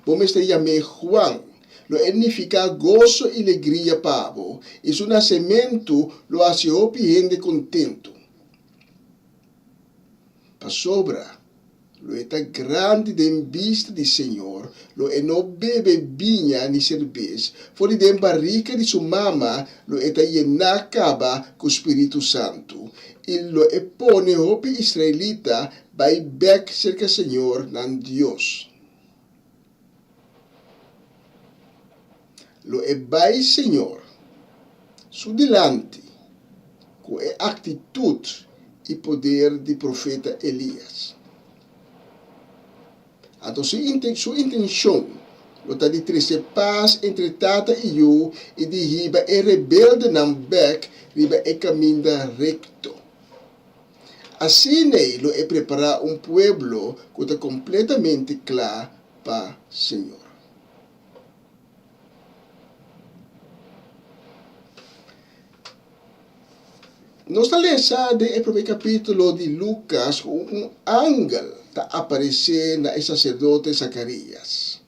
como está chamado Juan, lo significa gozo e alegria pavo, e seu nascimento lo hace gente contento. Pa sobra, lo está grande de vista do Senhor, lo não bebe vinha ni cerveja, fora de barrica de sua mama, lo está llenacaba com o Espírito Santo, e lo pone hopi israelita, vai back cerca Senhor nan Deus. Lo vai Senhor, su dilante, com a atitude e poder de profeta Elias. Então, sua intenção, lo está de trazer paz entre tata e eu, e de riba e rebelde nam back, riba e caminho recto. Assim, lo preparar pueblo que está completamente claro para Senhor. Nós lemos no primeiro capítulo de Lucas, ángel está aparecendo na sacerdote Zacarias,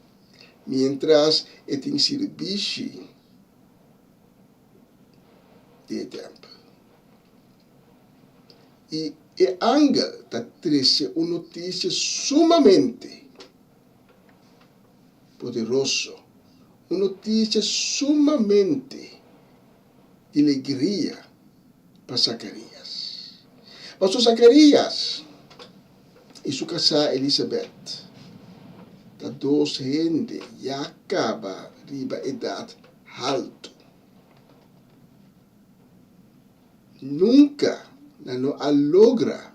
mientras tem serviço de templo. E o ángel está trazendo uma notícia sumamente poderosa, uma notícia sumamente de alegria para Zacarias. Pastor Zacarias e sua casa Elizabeth, da dois gente já acaba riba idade alta. Nunca não logra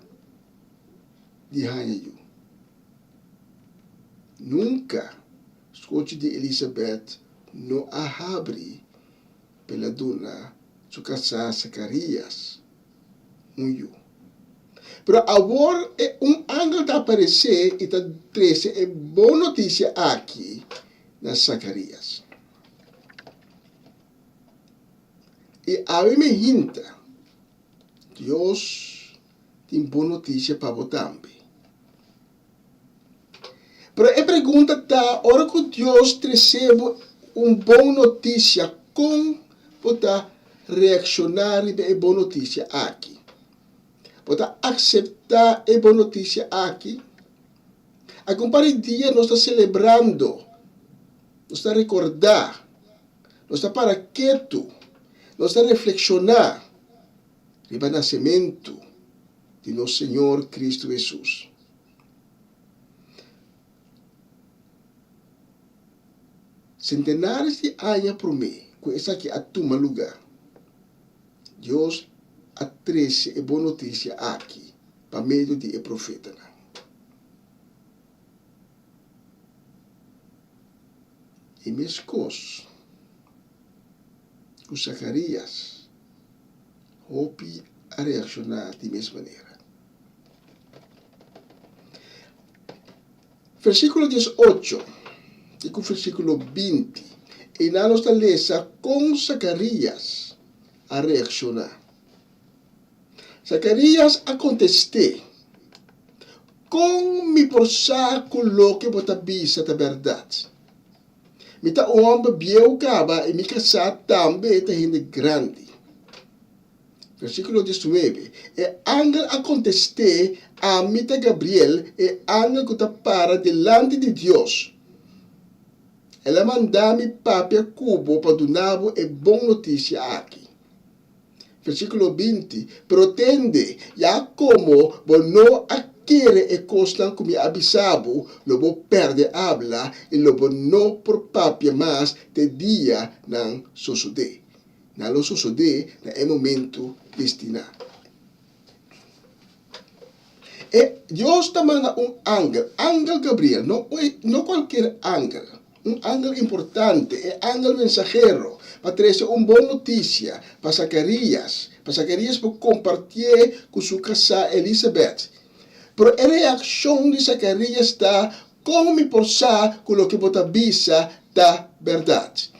de hanho. Nunca escute de Elizabeth não abre pela dona sua casa Zacarias. Pero agora ángel está aparecer e está trazendo boa notícia aqui na Zacarias. E a mim me hinta, Deus tem boa notícia para você também. Pero a pergunta está, ora que Deus recebe uma boa notícia, como você reaccionar a boa notícia aqui? Você aceitar a boa notícia aqui? A compare dia nós estamos celebrando, nós estamos recordando, nós estamos para quieto, nós estamos reflexionar sobre o nascimento de nosso Senhor Cristo Jesus. Centenares de anos por mim, com essa aqui a toma lugar, Deus atrece a boa notícia aqui, para meio de profeta. E minhas coisas, com Zacarias, houve a reaccionar de mesma maneira. Versículo 18, e com versículo 20, e na nossa lesa com Zacarias a reaccionar. Zacarias a contestar, como me possa coloque para visa da verdade. Me tá um homem bieu caba e me casar também tá gente grande. Versículo 19. E ángel a contestar a mita Gabriel e ángel que está para delante de Deus. Ela manda-me papel cubo para donar e boa notícia aqui. Versículo 20. Protende, já como não adquire e costa como avisado, lobo perde habla e lobo não por papel mais te dia não sucede. Não sucede no momento destinado. E Deus está mandando ángel Gabriel, não qualquer ángel. Ángel importante, ángel mensageiro, para trazer uma boa notícia para Zacarias para compartilhar com sua casa Elizabeth. Pero a reação de Zacarias está como me possa com o que você avisa da verdade.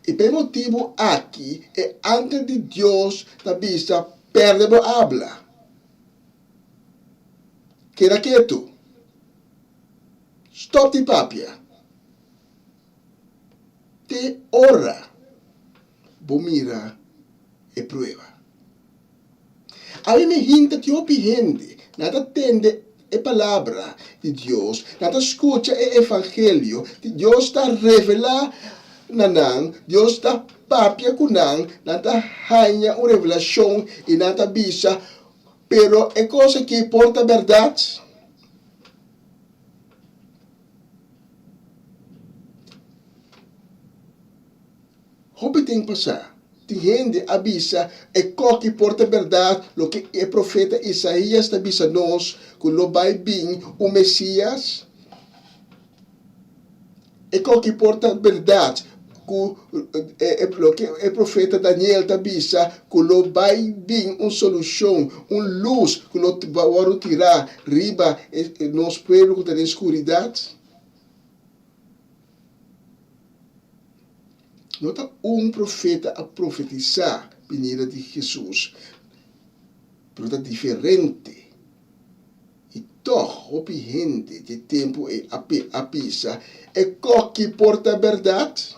E por motivo aqui, é ángel de Deus da vista perde a habla. Queda quieto. Stop de papia. Te ora. Bomira e prueba. A mim me hinta que gente nada atende a palavra de Deus, nada escuta o evangelho, Deus está revelando nanang, Deus está papia kunang, nada hanha uma revelação e nada bisa, pero é coisa que importa a verdade. O que tem que passar? Tem gente avisa, é que importa a verdade, o que o profeta Isaías avisa nós, que não vai vir o Messias. É que importa a verdade. que o profeta Daniel tabisa que lo vai vir uma solução, uma luz que lo vai tirar riba nos pueblos que tem escuridade. Nota profeta a profetizar a vinda de Jesus, mas é diferente. E toch, op gente de tempo a pisa, que porta a verdade.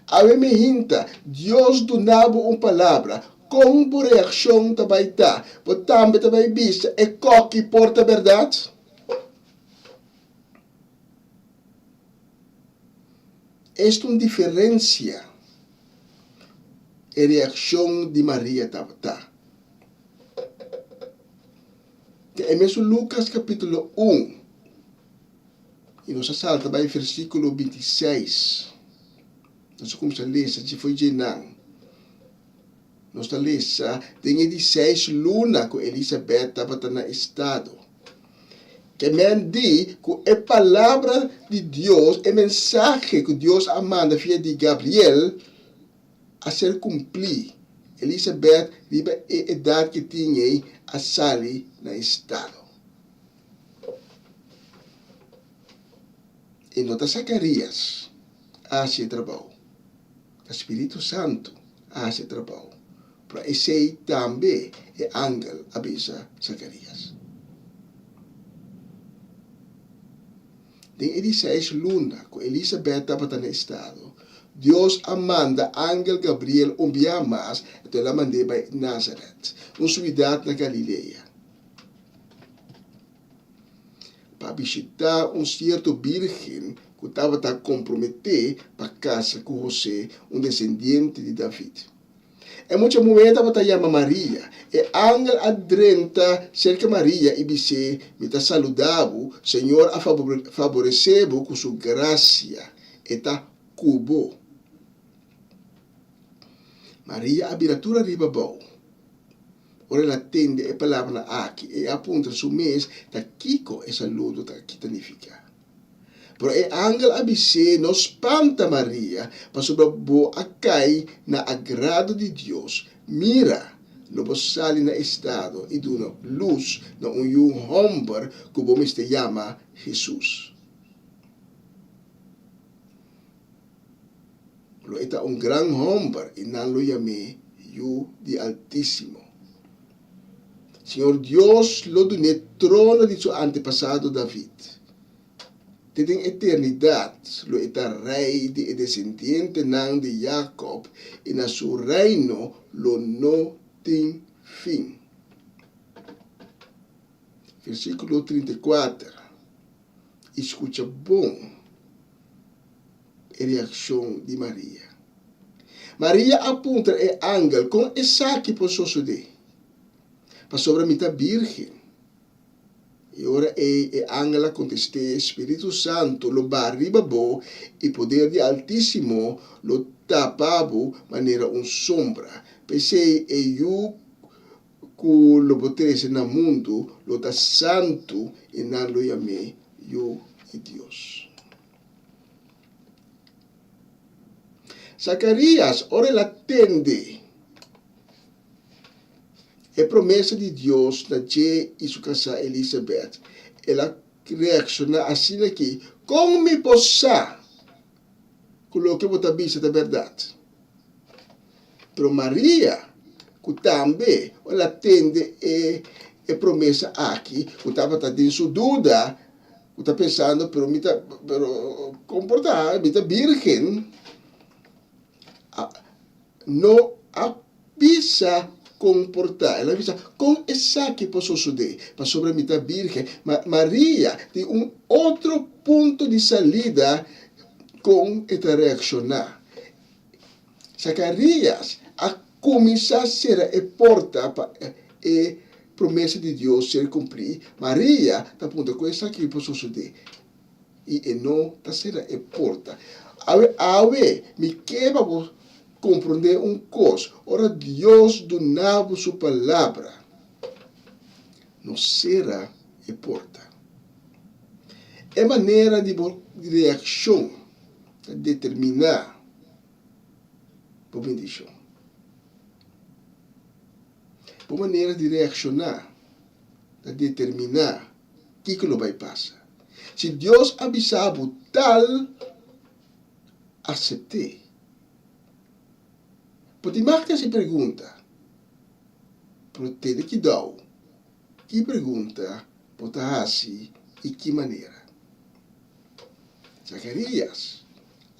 A me hinta, Deus donava uma palavra, como reação também está, mas também bisa, que porta a verdade. Esta é uma diferença a reação de Maria estava. É mesmo Lucas capítulo 1, e nós salta para o versículo 26. Nós começamos a ler, se foi Jenan. Nós lemos, tem 16 luna que Elisabeth estava no estado. Que men di que a palavra de Deus, a mensagem que Deus manda via de Gabriel, a ser cumprido. Elisabeth riba a idade que tinha a sair no estado. E nota Zacarias hace trabalho. O Espírito Santo hace trabalho. Para esse também é ángel avisa Zacarias. Tem 16 luna que Elisabeth estava no estado. Deus manda ángel Gabriel enviar mais, então ela mandou para Nazareth, uma cidade na Galileia, para visitar certo virgem que estava a comprometer para casar com José, descendente de David. Em muitos momentos estava a chamar Maria, e ángel adrenta cerca Maria e disse, me está saludando, Senhor a favorecebo com sua graça, e está cubo. Maria abiratura riba bom. Ora ela tende a palavra aqui e aponta su mês da Kiko e saludo da kitanifica. Pero e ángel abise não espanta Maria, para sobrabo acai na agrado de Deus. Mira, lobo sali na estado e duna luz na homem que bom se chama Jesus. Lo está gran hombre e não lo llamé yo de Altíssimo. Senhor Deus lo doné trono de seu antepassado David. Tem eternidade, lo está rei de descendente nan de Jacob e na seu reino lo não tem fim. Versículo 34. Escuta bom. Reação de Maria. Maria aponta o ángel com essa que posso suceder. Para sobre a mitad virgem. E ora o ángel contestou, Espírito Santo lo barriba bo e poder de Altíssimo lo tapabo maneira sombra. Pensei eu que lo botrese no mundo lo da santo e não lo chamei eu e Deus. Zacarias, ora ela atende a promessa de Deus na Jé e sua casa Elizabeth. Ela reacciona assim aqui, como me possa colocar a vista da verdade. Pero Maria, que também ela atende a promessa aqui, que estava tendo sua dúvida, que está pensando, pero comportar, me virgem, não avisa comportar, ela avisa com essa que posso suceder, para sobre a mitad virgem. Maria tem outro ponto de salida com esta reaccionar. Zacarias a começar a ser a porta para a promessa de Deus ser cumprida. Maria está apontando com essa que posso suceder e não está sendo a porta. Me quebra compreender coisa. Ora, Deus donava sua palavra. Não será a porta. É maneira de reação. para determinar a bendição. A maneira de reaccionar para determinar o que não vai passar. Se Deus avisava tal, aceitei. Pode marcar essa pergunta. Pero tem que dar. Que pergunta pode fazer e que maneira? Zacarias,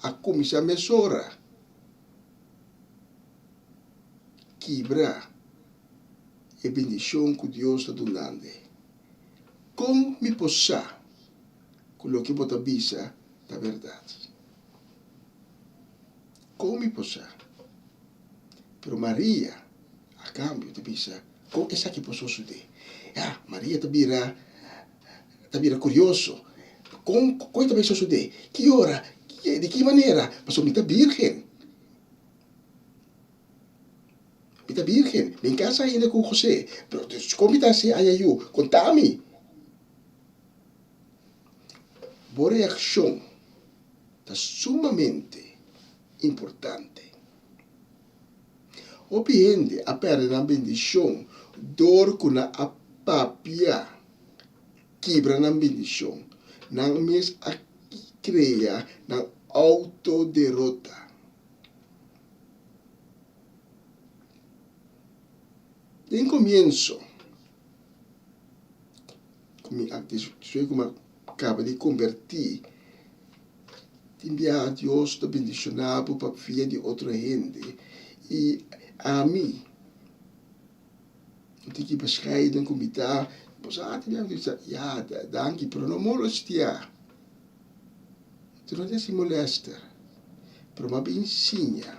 a começar a mesura. Quebrar a bendição que Deus está dando. Como me possa colocar bota bisa da verdade? Como me possa? Pero Maria, a cambio de bisa, como essa que posso suceder? Maria tabira curioso. Como também suceder? Que hora? De que maneira? Mas eu me tá virgem. Mita virgem, nem casa ainda com José, pero como está se ayayu, contame. Boa reação está sumamente importante. Opiende a perder a bendição, dor com a papia, quebra na bendição, não mes a cria na autoderrota. Em começo, como acaba de convertir, enviar a Deus da bendicionado para a filha de outra gente. E a mim, eu tenho que buscar e convidar, danke, pero não molestia. Tu não se molesta, pero me ensina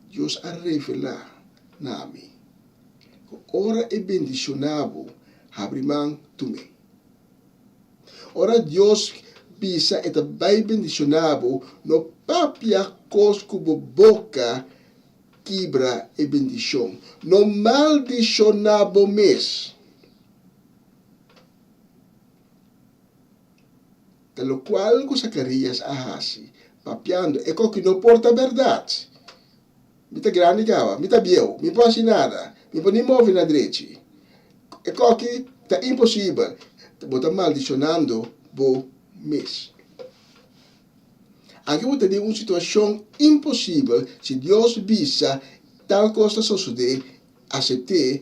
Deus a revelar na mim. Ora é bendicionado, abre mão também. Ora Deus bisa é também bendicionado, no papia cosco boca quebra e bendição. No maldicionado mês. Pelo qual com Zacarias ahasi, papiando, é que não porta a verdade. Me tá grande gawa, me tá biel, me pode nada. Me pode mover na direita. É que tá impossível. Bota maldicionando o mês. Aqui você tem uma situação impossível se Deus visa tal coisa suceder, aceitar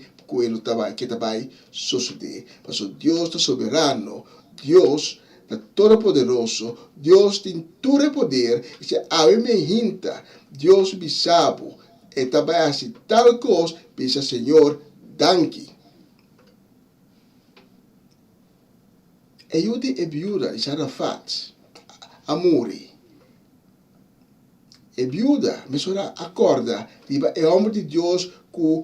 que também suceder. Mas Deus é soberano, Deus é todo-poderoso, Deus tem todo o poder. E se a me hinta, Deus visavo, e também assim tal coisa, pensa Senhor, danke. Aiuti e viuda di Sarafat, amore. E viuda, misura accorda, diba è uomo di Dios que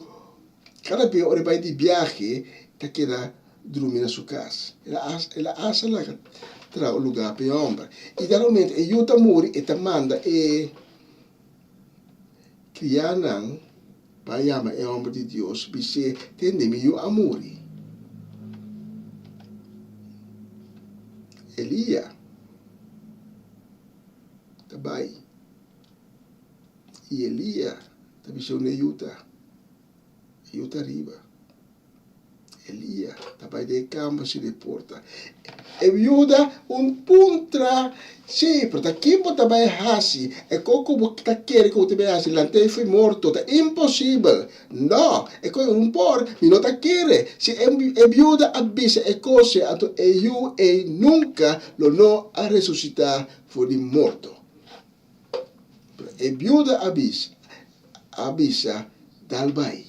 cada vez ora vai di viaje, ta queda dormir na sua casa. Ela asa lá tra o lugar per homem. E realmente aiuta amore e ta manda e crianan, payama è uomo di Dios, bise tende meio amore. Elia também. E Elia também se une Yuta riba. Elia também de campo se deporta. E viuda puntra sempre, da quem também hasi, e como tá querendo que o também hasi, lante foi morto, tá impossível. Não, é como por, e não tá querendo. Se é viuda avisa e cose, ato e nunca lo não a ressuscitar for de morto. E viuda avisa dalbai.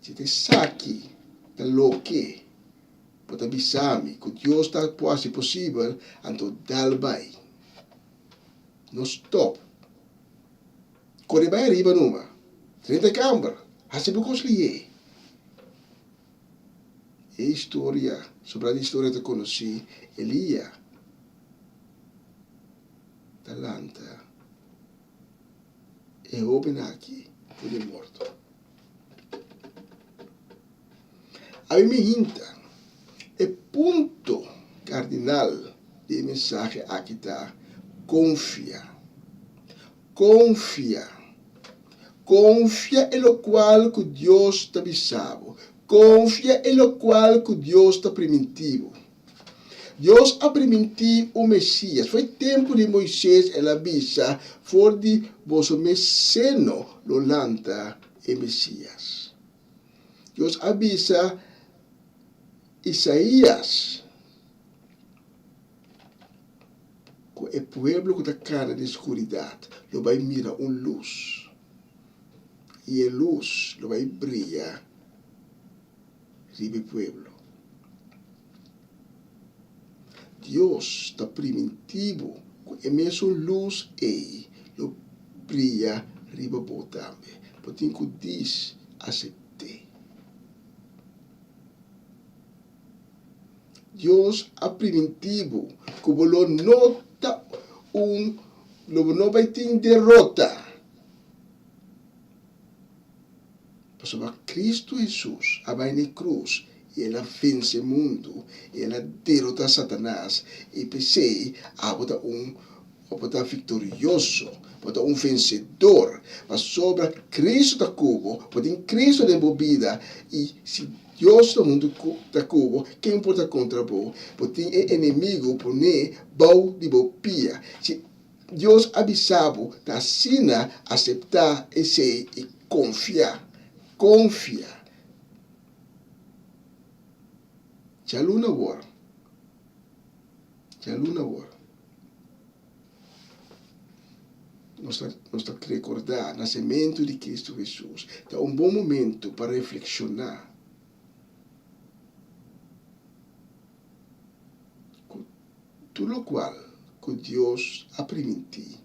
Se te saki da lo que pode avisar-me que Deus está quase possível, então dalbai. Não stop. Quando vai arriba numa, 30 câmara, assim por conseguir. E história, sobre a história que eu conheci, Elia, talanta, e open aqui, por morto. A me hinta, é ponto cardinal de mensagem aqui está: confia. Confia. Confia em lo qual que Deus está avisado. Confia em lo qual que Deus está primitivo. Deus a permitir o Messias. Foi tempo de Moisés, ela avisa, for de vosso meceno lo lanta e Messias. Deus avisa Isaías que o pueblo que está cara de escuridade lo vai mirar luz. E a luz lo vai brilhar sobre o pueblo. Deus está primitivo, e mesmo luz aí, lo brilha riba bo também. Portanto, que diz, aceite. Deus é primitivo, que lo nota lo não vai ter derrota. Sobre Cristo Jesus, a vai na cruz, e ela vence o mundo, e ela derrota Satanás, e pensei, botar botar vitorioso, botar vencedor, mas sobre Cristo da cubo, botar Cristo de bebida, e se Deus do mundo da cubo, quem pode contra bo, botar inimigo por ne, bau de bopia, se Deus avisado, da sina aceitar esse e confiar. Confia. Já luna war. Nós temos que recordar o nascimento de Cristo Jesus. É bom momento para reflexionar. Tudo o qual que Deus a permitir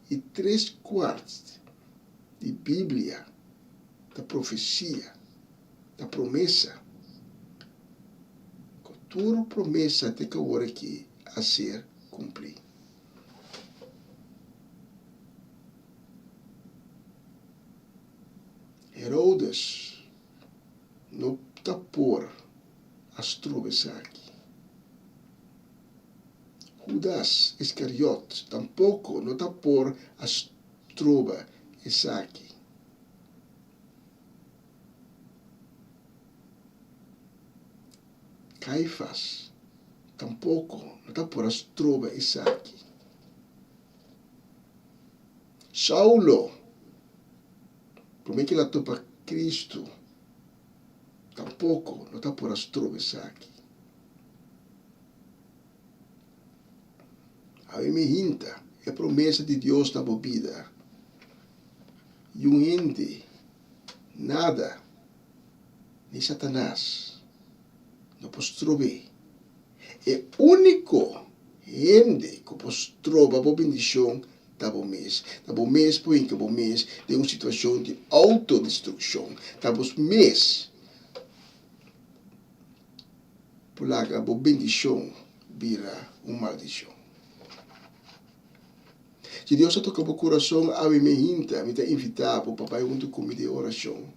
e 3/4 de Bíblia, da profecia, da promessa, toda promessa tem que agora aqui a ser cumprida. Herodes não está por as trubas aqui. Judas Iscariote tampouco não está por as trubas aqui. Caifás tampouco não está por as trubas aqui. Saulo, por meio que ela topa Cristo, tampouco não está por as trubas aqui. A me hinta é a promessa de Deus na bebida. E ente, nada, nem Satanás, não pode trover. É único ente que pode trovar a bendição da bom mês. Da bom mês, por que bom mês de uma situação de autodestruição. Da bom mês, por lá que a bendição vira uma maldição. Se Deus a toca o coração, a me hinta, me está invitar para o papai junto comigo de oração.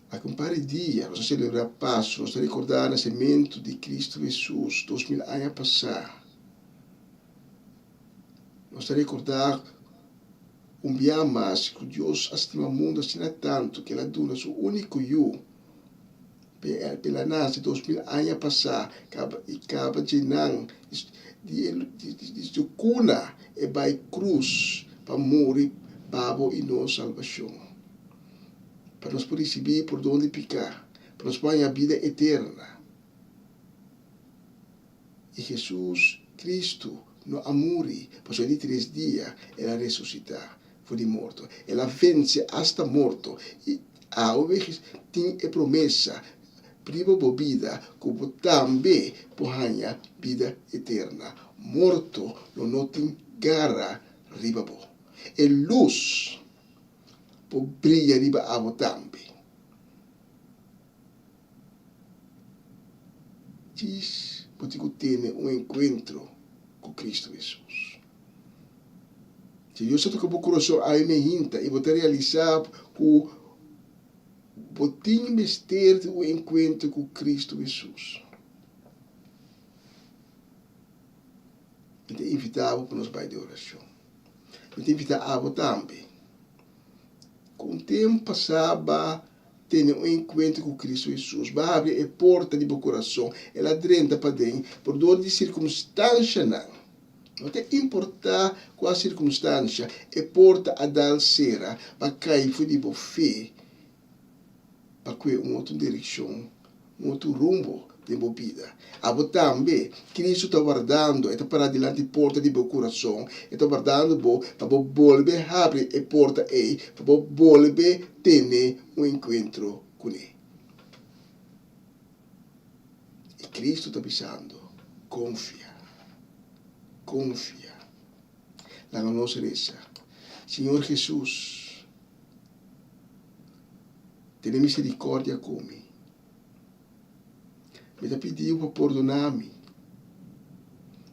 A compare dia, nós celebrar Páscoa, nós recordar o nascimento de Cristo Jesus, 2000 anos passados. Nós recordar dia mais que Deus estima o mundo assim tanto, que Ele deu seu único eu, pela nasce 2000 anos passados, e acaba de não, de cuna e vai cruz para morrer babo e nossa salvação, para nós poder receber por onde picar, para nós ganhar a vida eterna. E Jesus Cristo no amore, passou de 3 dias, ela ressuscitar, foi de morto, ela vence hasta morto e a tem a promessa priva bobida, como também porranha vida eterna. Morto não tem garra ribabo. E luz por brilha riba abo também. Diz, porque ter encontro com Cristo Jesus. Se Deus só toca o coração a me hinta e você realizar o botinho mestre o encontro com Cristo Jesus. Me te invitava para nos bairros de oração. Me te invitava também. Com o tempo passava, ter um encontro com Cristo Jesus. Vai abrir a porta de meu coração. Ela drenta para dentro. Por dor de circunstância, não. Não tem importar qual circunstância. A porta a dar cera. Para cair de boa fé. Para que uma outra direção. Um outro rumbo de minha vida. Abo também, Cristo está guardando, está para diante da porta de meu coração, está guardando para volver a abrir a porta aí, para volver a ter um encontro com ele. E Cristo está pensando, confia. Na nossa reza, Senhor Jesus, tenha misericórdia comigo. Me pediu para perdonar-me.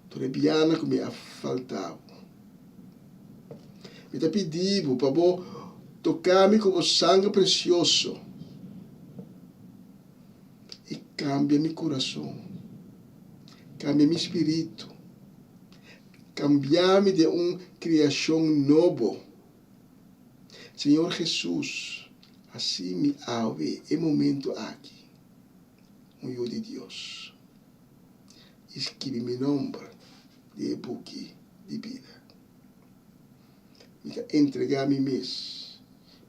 Toda biana que me faltava. Me pediu para tocar-me com o sangue precioso. E cambia meu coração. Cambia meu espírito. Cambiar-me de uma criação nova. Senhor Jesus, assim me abre em momento aqui. Eu de Deus. Escreve meu nome de book de vida. Me entregar meu mês.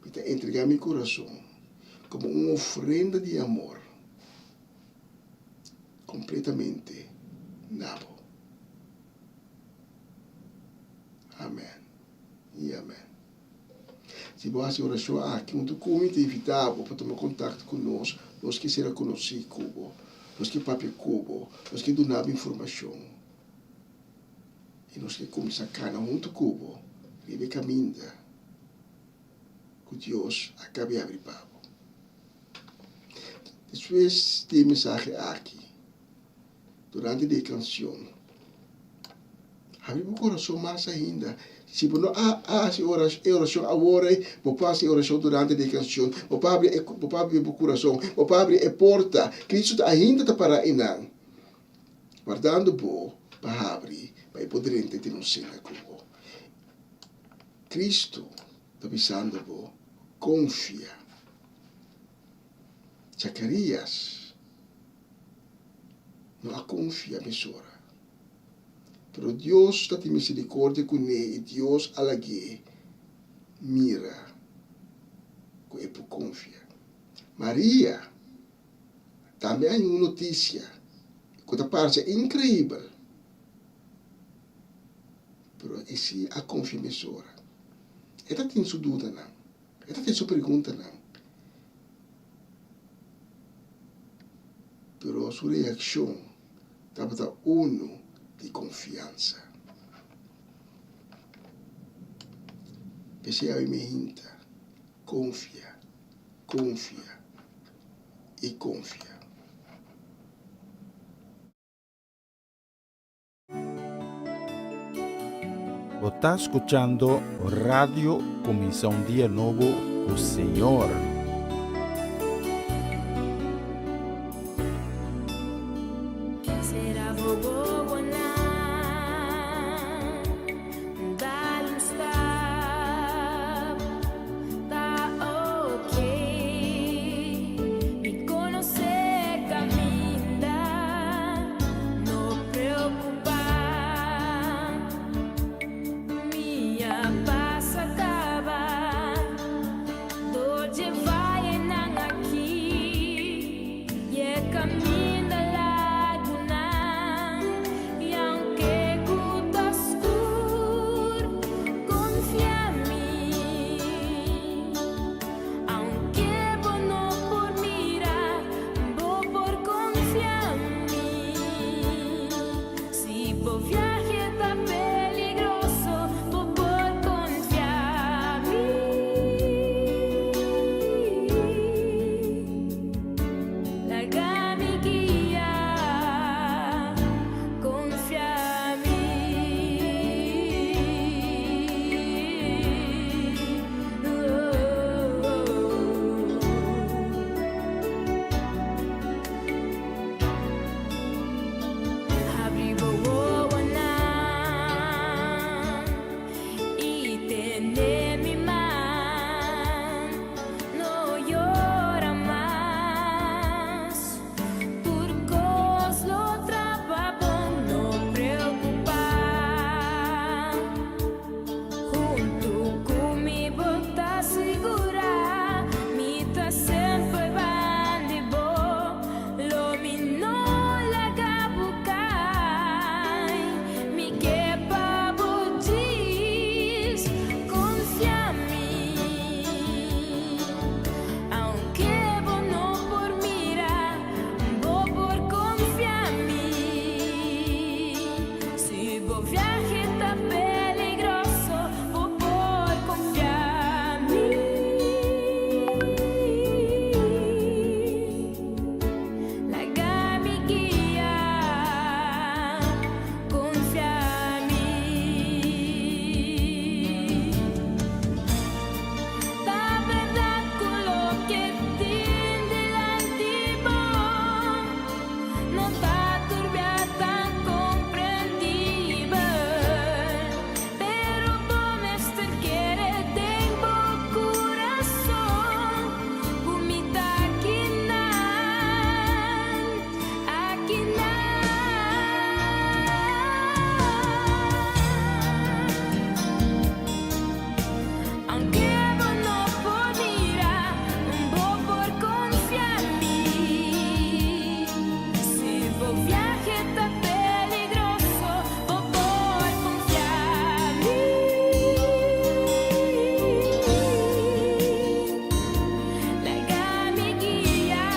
Me entregar meu coração como uma ofrenda de amor. Completamente nabo. Amém. E amém. Se você oração aqui, muito comum evitável para tomar contato conosco, nós que será conhecido Cubo, nós que papi Cubo, nós que donava informação. E nós que começamos a cana junto Cubo, vive caminha, que Deus acabe de abrir papo. Depois de mensagem aqui, durante a canção, abre o coração mais ainda. Se você não se oração agora, você faz oração durante a canção, você abre o coração, você abre a porta. Cristo ainda está para inan. Guardando para abrir, para poder ter um cenáculo. Cristo está pensando, confia. Zacarias não confia, mesura. Pero Deus está de misericórdia com ele e Deus alague mira com ele confia. Maria também há uma notícia que parece incrível. Pero esse a confia mesora. Ela tem sua dúvida não. Ela tem sua pergunta não. Pero sua reação estava uno de confiança. Esse é a minha confia e confia. Você está escutando Radio Comissão Dia Novo, o Senhor. Será boa na dá-lhe tá ok. Me conhecer caminha, não preocupar. Minha passa acaba, doce vai não aqui e é caminho. Abriu o vos viaje está peligroso, vos por confiar en mí. Larga mi guía, confía en mí. La verdad con lo que tiende delante vos, no está turbia tan comprendible, pero vos me estás quiere tengo corazón, vomita aquí aunque vos no podrás, vos por confiar en mí. Si vos viaje está peligroso, vos por confiar en mí. Larga mi guía,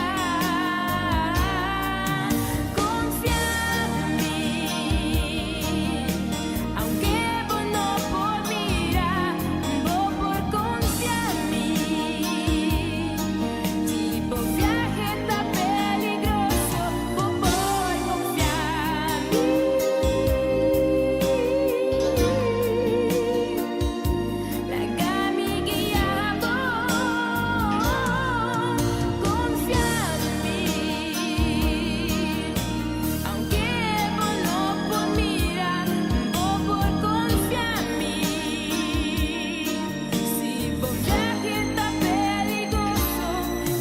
confía en mí. Aunque vos no podrás, vos por confiar en mí. Si vos viaje está peligroso, vos por confiar en mí. Larga mi guía, confía en mí. Aunque vos no podrás, vos por confiar en mí. Si vos viaje está peligroso,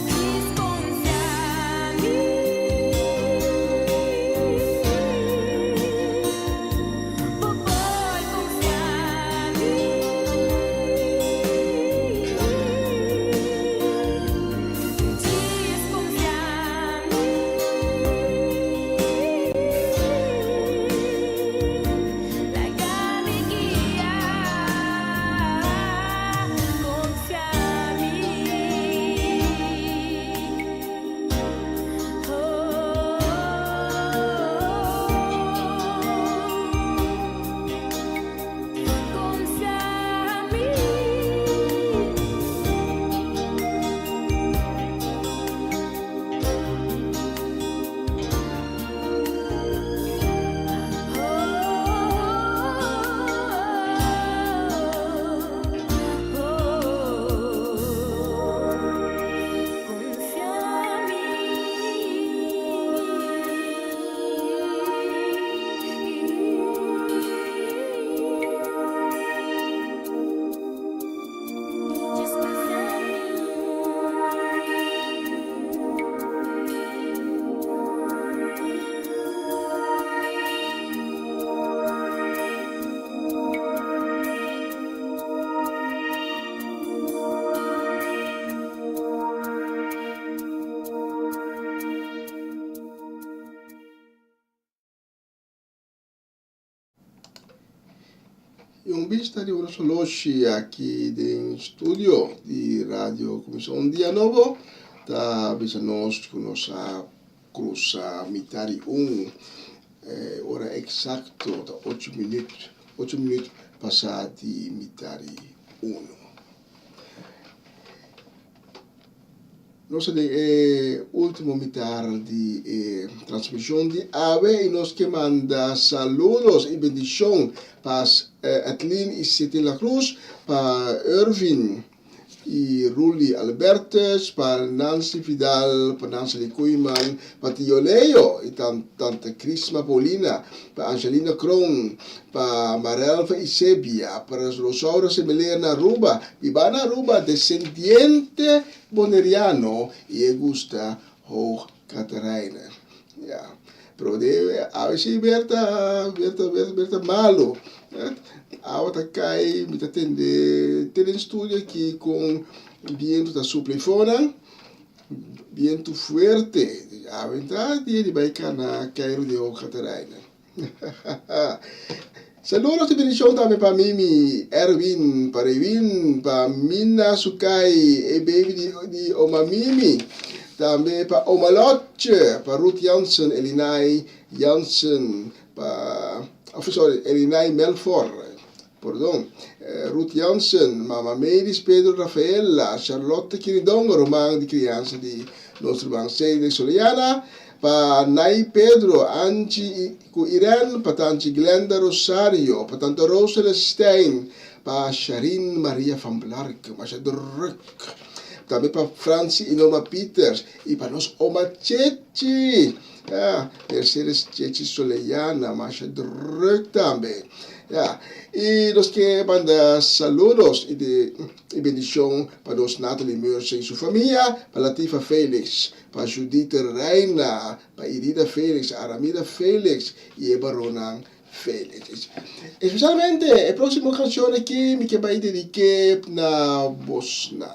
please confía en mí. Vos por confiar en mí. Please confía en mí. Larga mi guía, confía en mí. Confía en mí. Confía en mí. Just confía E um vista de hoje aqui do estúdio de Rádio Comissão Dia Novo, tá visa nós com nossa cruza mitari hora exacto tá 8 minutos passar de mitari 1. Nossa último mitar de transmissão de AVE e nós que manda saludos e bendição para Atlin e City La Cruz, para Irvin e Ruli Albertes, para Nancy Vidal, para Nancy Licuiman, para Tio Leo e tanta Crisma Paulina, para Angelina Kron, para Marelfa e Sebia, para Rosaura Semelena Aruba, Vivana Aruba, descendiente boneriano e Augusta Hoog Catarina. Ja, pero a veces Berta malo. Ahora cai, me atende, tem estúdio aqui com viento da suplifona, viento fuerte. A verdade ele vai na Cairo de Hoog Catarina. Saludos de bendición también para Mimi, Erwin, para Mina Sukai, e baby di Oma Mimi. También para Oma Lotje, para Ruth Jansen, Elinai Jansen, para Elinay Melfor, pardon, Ruth Jansen, Mama Medis, Pedro Rafaela, Charlotte Quiridongo, Román de criança de nosso irmão Ceide Soliana, para Nay Pedro, Angie Irene, para Tanti Glenda Rosario, para Tanta Rosa Stein, para Sharin Maria van Blark, mas druk. Também para Franci e Norma Peters, e para nós Oma Chechi, Mercedes Chechi Soliana, mas druk também. Y los que mandan saludos y bendición para los Natalie Meurs y su familia, para Latifa Félix, para Judith Reina, para Irida Félix, Aramida Félix y Eva Ronan Félix. Especialmente, la próxima canción que me voy a dedicar a vos. Nos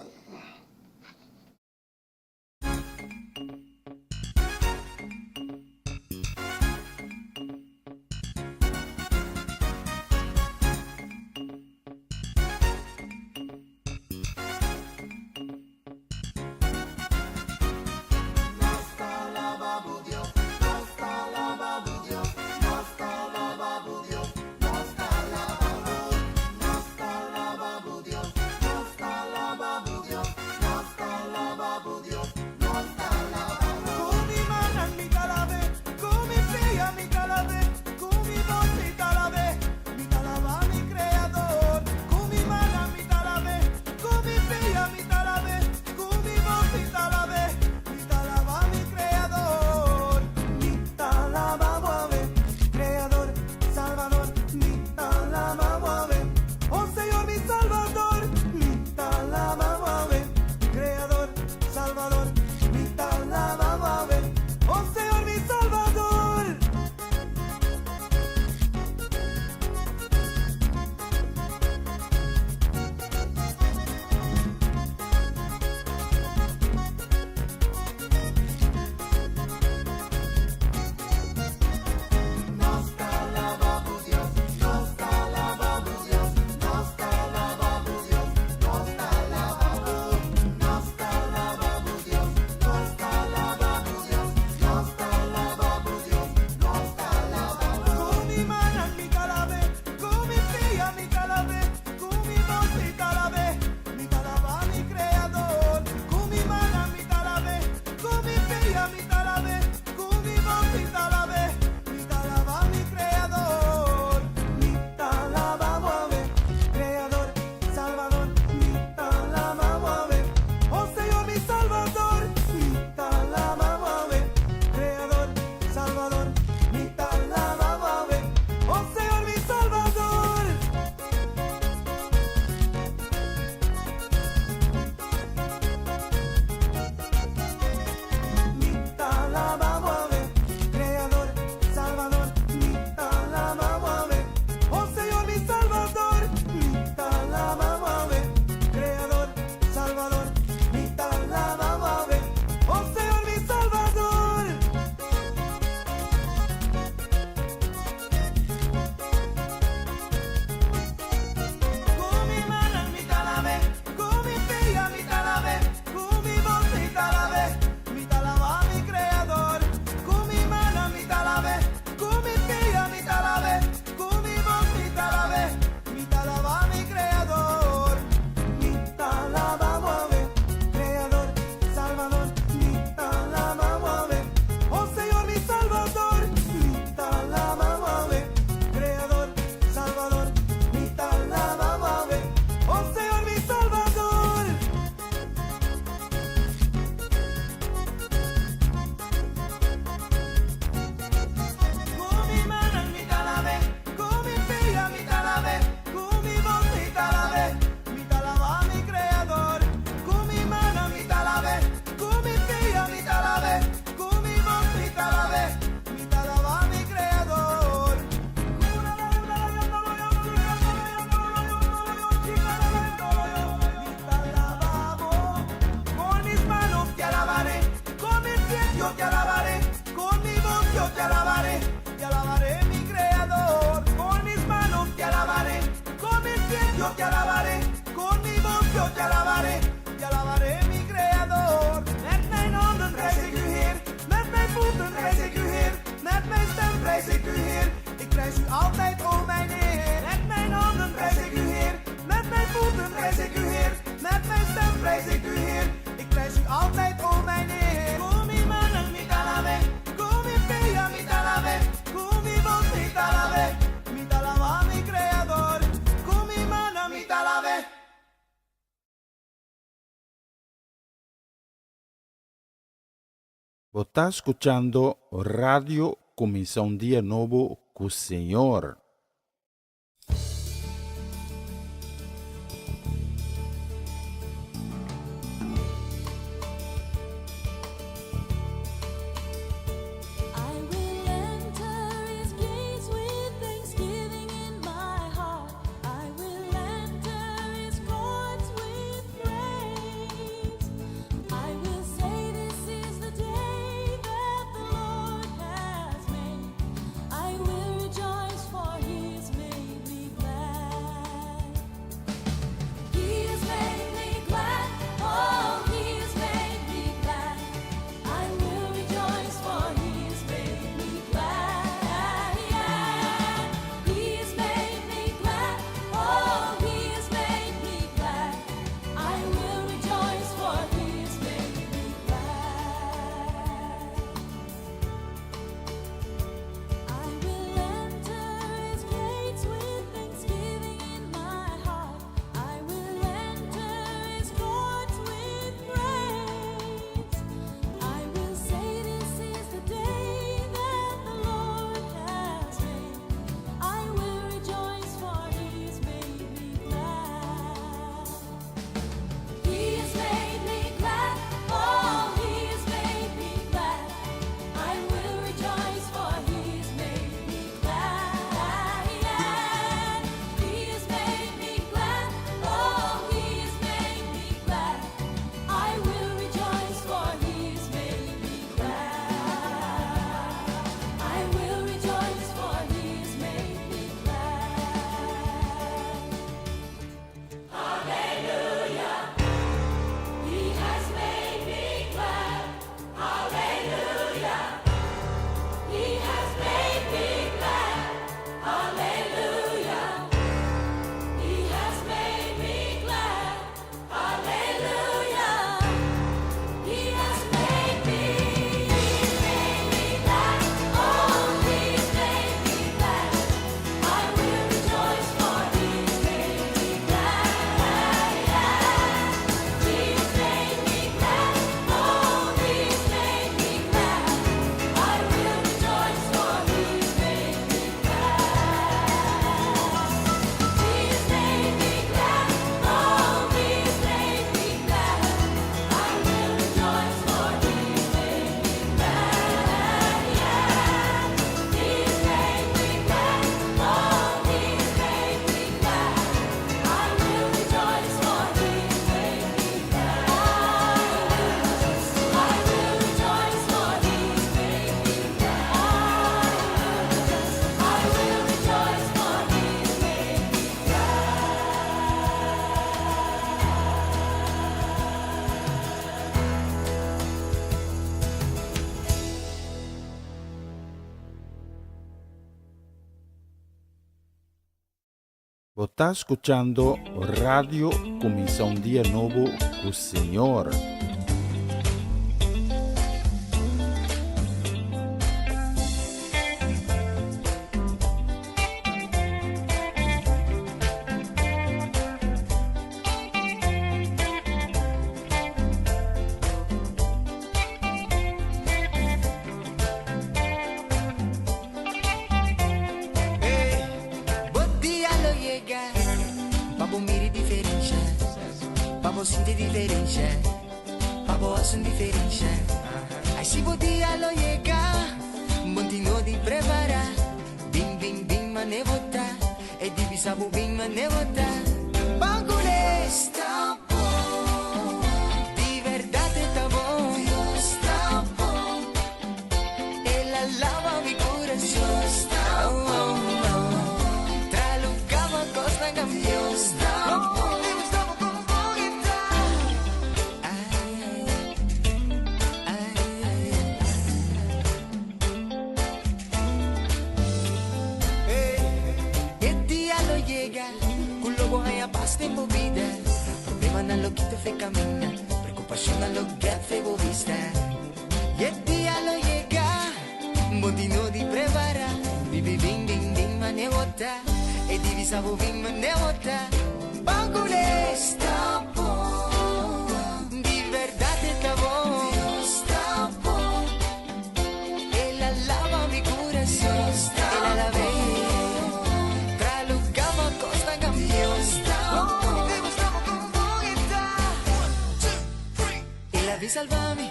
Você está escuchando Radio Comisión Día Nuevo con Señor. I will enter his gates with thanksgiving in my heart. I will enter his courts with praise. I will say this is the day that the Lord has made. I will rejoice for he has made me glad. He has made me glad. Oh, he has made me glad. I will rejoice for he has made me glad. He has made me glad. Oh, he has made me glad. I will rejoice for he has made me glad. I will enter his gates with thanksgiving in my heart. I will enter his courts with praise. I will say this is the day that the Lord has made. I will rejoice for he has made me glad. He has made me glad. Oh, he has made me glad. I will rejoice for he has made me glad. He has made me glad. Oh, he has made me glad. I will rejoice for he has made me glad. I will rejoice for he has made me glad. Hallelujah. He has made me glad. Hallelujah. He has made me glad. Hallelujah. He has made me glad. Hallelujah. He has made me glad. Oh, he's made me glad. I will rejoice for he's made me glad. He's made me glad. Oh, he's made me glad. I will rejoice for he's made me glad. He's made me glad. Oh, he's made me glad. I will rejoice for he's made me glad. He's made me glad. Oh, he's made me glad. I will rejoice for he's made me glad. I will rejoice for he's made me glad. I will rejoice for he's made me Você está escuchando Radio Comisión Día Nuevo con Señor. Bom dia lo llega, papo mire diferença, papo sente diferença, papo ação diferença. Aí se bom dia lo llega, bom tino di preparar, bim bim bim manevota, e divisa bu bim manevota. Bagulho está bom, de verdade está bom, está bom. Ela lava mi coração, está bom. Tralucava costa campeão, está bom. Estamos com bonita. Ai, ai, ai, ai. El día lo llega, con lobo hay a paz de movida. Problema na lo que te fe camina, preocupación a lo que hace vista. Y el día lo llega, bondino di prepara, bibi bing bing bing manevota, e divisa bu bing manevota. Bagulho está bom, de verdade está bom, está bom. vez salvame,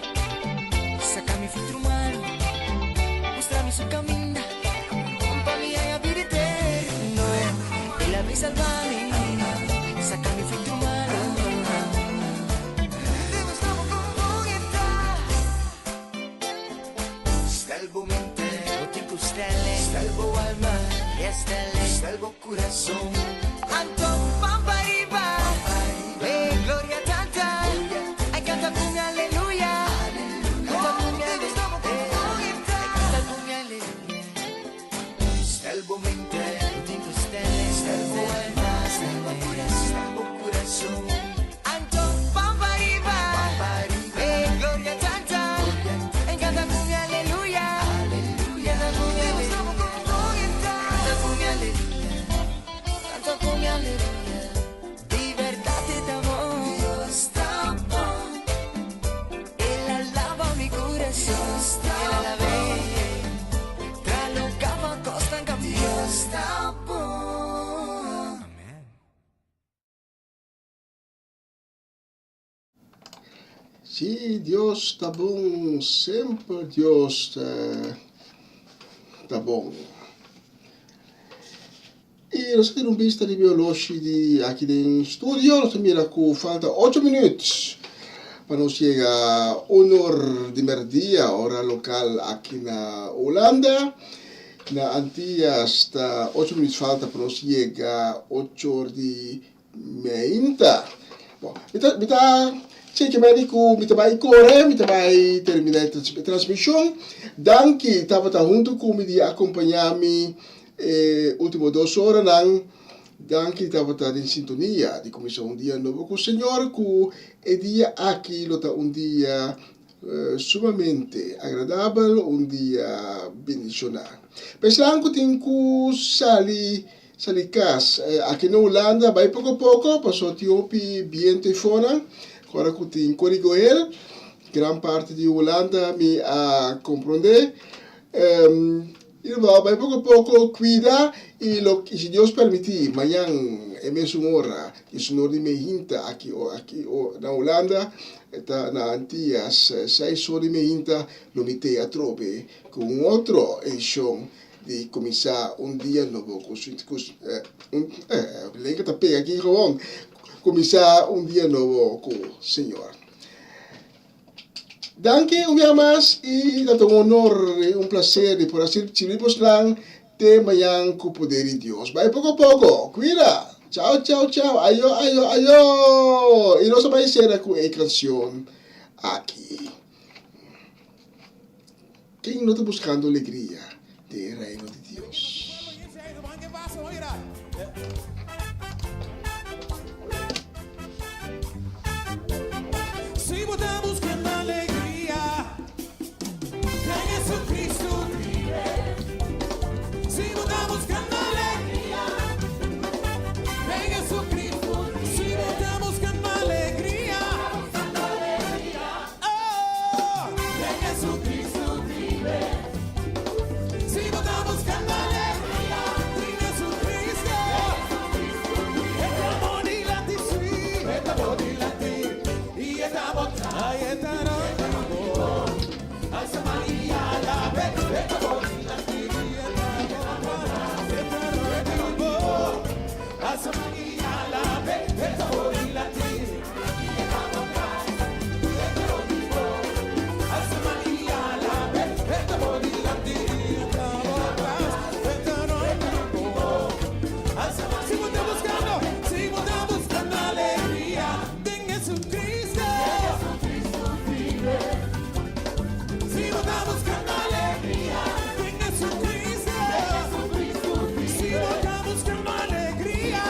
sacami filtro umano, mostrami su camino, acompáñame a vivir eterno. E la vez salvame, sacami filtro umano. Dove stavo con voi salvo mente, botico stelle, salvo alma, e stelle, salvo corazón. Anto pampariba, e gloria tanta, ai canta con mi alleluia, canta con mi alleluia, canta con mi alleluia. Salvo mente, botico stelle, salvo alma, salvo corazón. Anto pampariba, e gloria tanta, ai canta con mi alleluia, canta con mi alleluia, canta con mi alleluia, canta con mi alleluia. Di verdad te amor, Dios está bon, Él alaba mi corazón, Él alabé, tra lo cava costa en cambio, Dios está bon. Amen. Sí, Deus está bom, sempre Deus está bom. E nós temos vista de biologia aqui no estúdio, nós temos que falta 8 minutos para nós chegar a 1 de meio-dia, hora local aqui na Holanda. Na Antillas está 8 minutos falta para nós chegar a 8 de meia. Bom, check médico, me vai correr, me vai terminar a transmissão. Danke, estava junto comigo de acompanhar-me últimas 2 horas. Danke, estava em sintonia de começar dia novo com o Senhor, que é dia aqui, dia sumamente agradável, dia bendicional. Pensando que tem que sair casa aqui na Holanda, vai pouco a pouco, passou tempo bem fora. Agora que tem código ele, grande parte de Holanda me a compreender. E vai pouco a pouco cuidar e se Deus permitir, amanhã é mesmo hora, que o Senhor de meia aqui na Holanda, está na Antillas, 6 horas de meia, lo mitei a trope com outra edição de começar dia novo com lembra tá pega aqui gewoon começar dia novo com o Senhor. Danke un día más y es un honor y un placer de poder servimos de mañana con poder de Dios. Vai poco a poco, cuida. Chao, chao, chao. Ayo, ayo, ayo. Y nos vamos a hacer con una canción aquí. ¿Quién no está buscando alegría del reino de Dios? Si vos estás buscando alegría, en Jesucristo vive. Si vos estás buscando alegría, en Jesucristo vive. Si vos estás buscando alegría, oh, en Jesucristo vive. Si vos estás buscando alegría, en Jesucristo, estamos dilante, sí, estamos dilante. Y estamos ahí, estamos Alza María la vez, estamos Alza María la vez, estamos Alza María la vez, estamos si vos estás buscando alegría, en Jesucristo. Si vos estás buscando alegría, en Jesucristo. Si vos estás buscando alegría,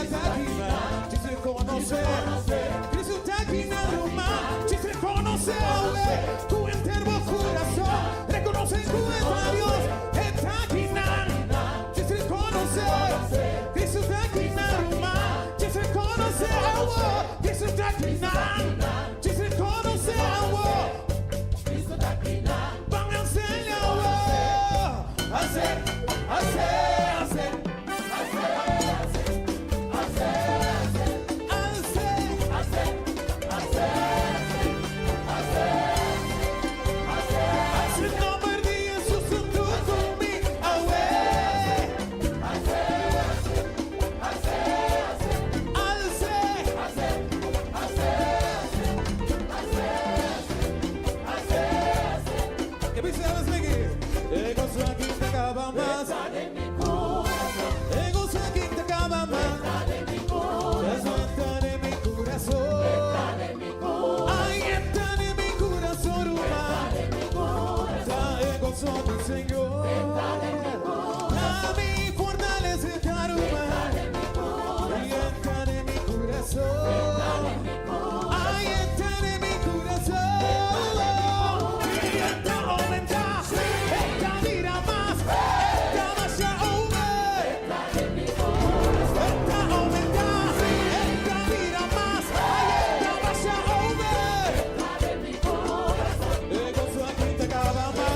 está aquí, na, te se conoce. Cristo está aquí na Roma, te se conoce. Tu entero corazón reconoce que es Dios. Está aquí na, te se conoce. Cristo está aquí na Roma, te se conoce. Cristo está aquí na, te se conoce. Cristo está aquí na. Van a enseñar hacer, hacer, hacer. Señor, a mí fortalece Caruma, y entra en mi corazón, ahí entra en mi corazón, y entra aumenta, entra mira más, entra más ya entra en mi corazón, entra aumenta, entra mira más, entra más ya entra en mi corazón, el gozo aquí te acaba más.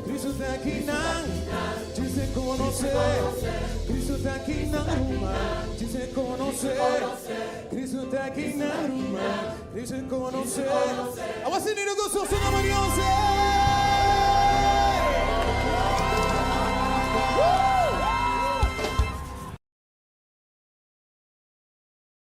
Cristo está aquí na, dice conocer. Cristo está aquí na Roma, dice conocer. Cristo está aquí na Roma, dice conocer. I want to need to go so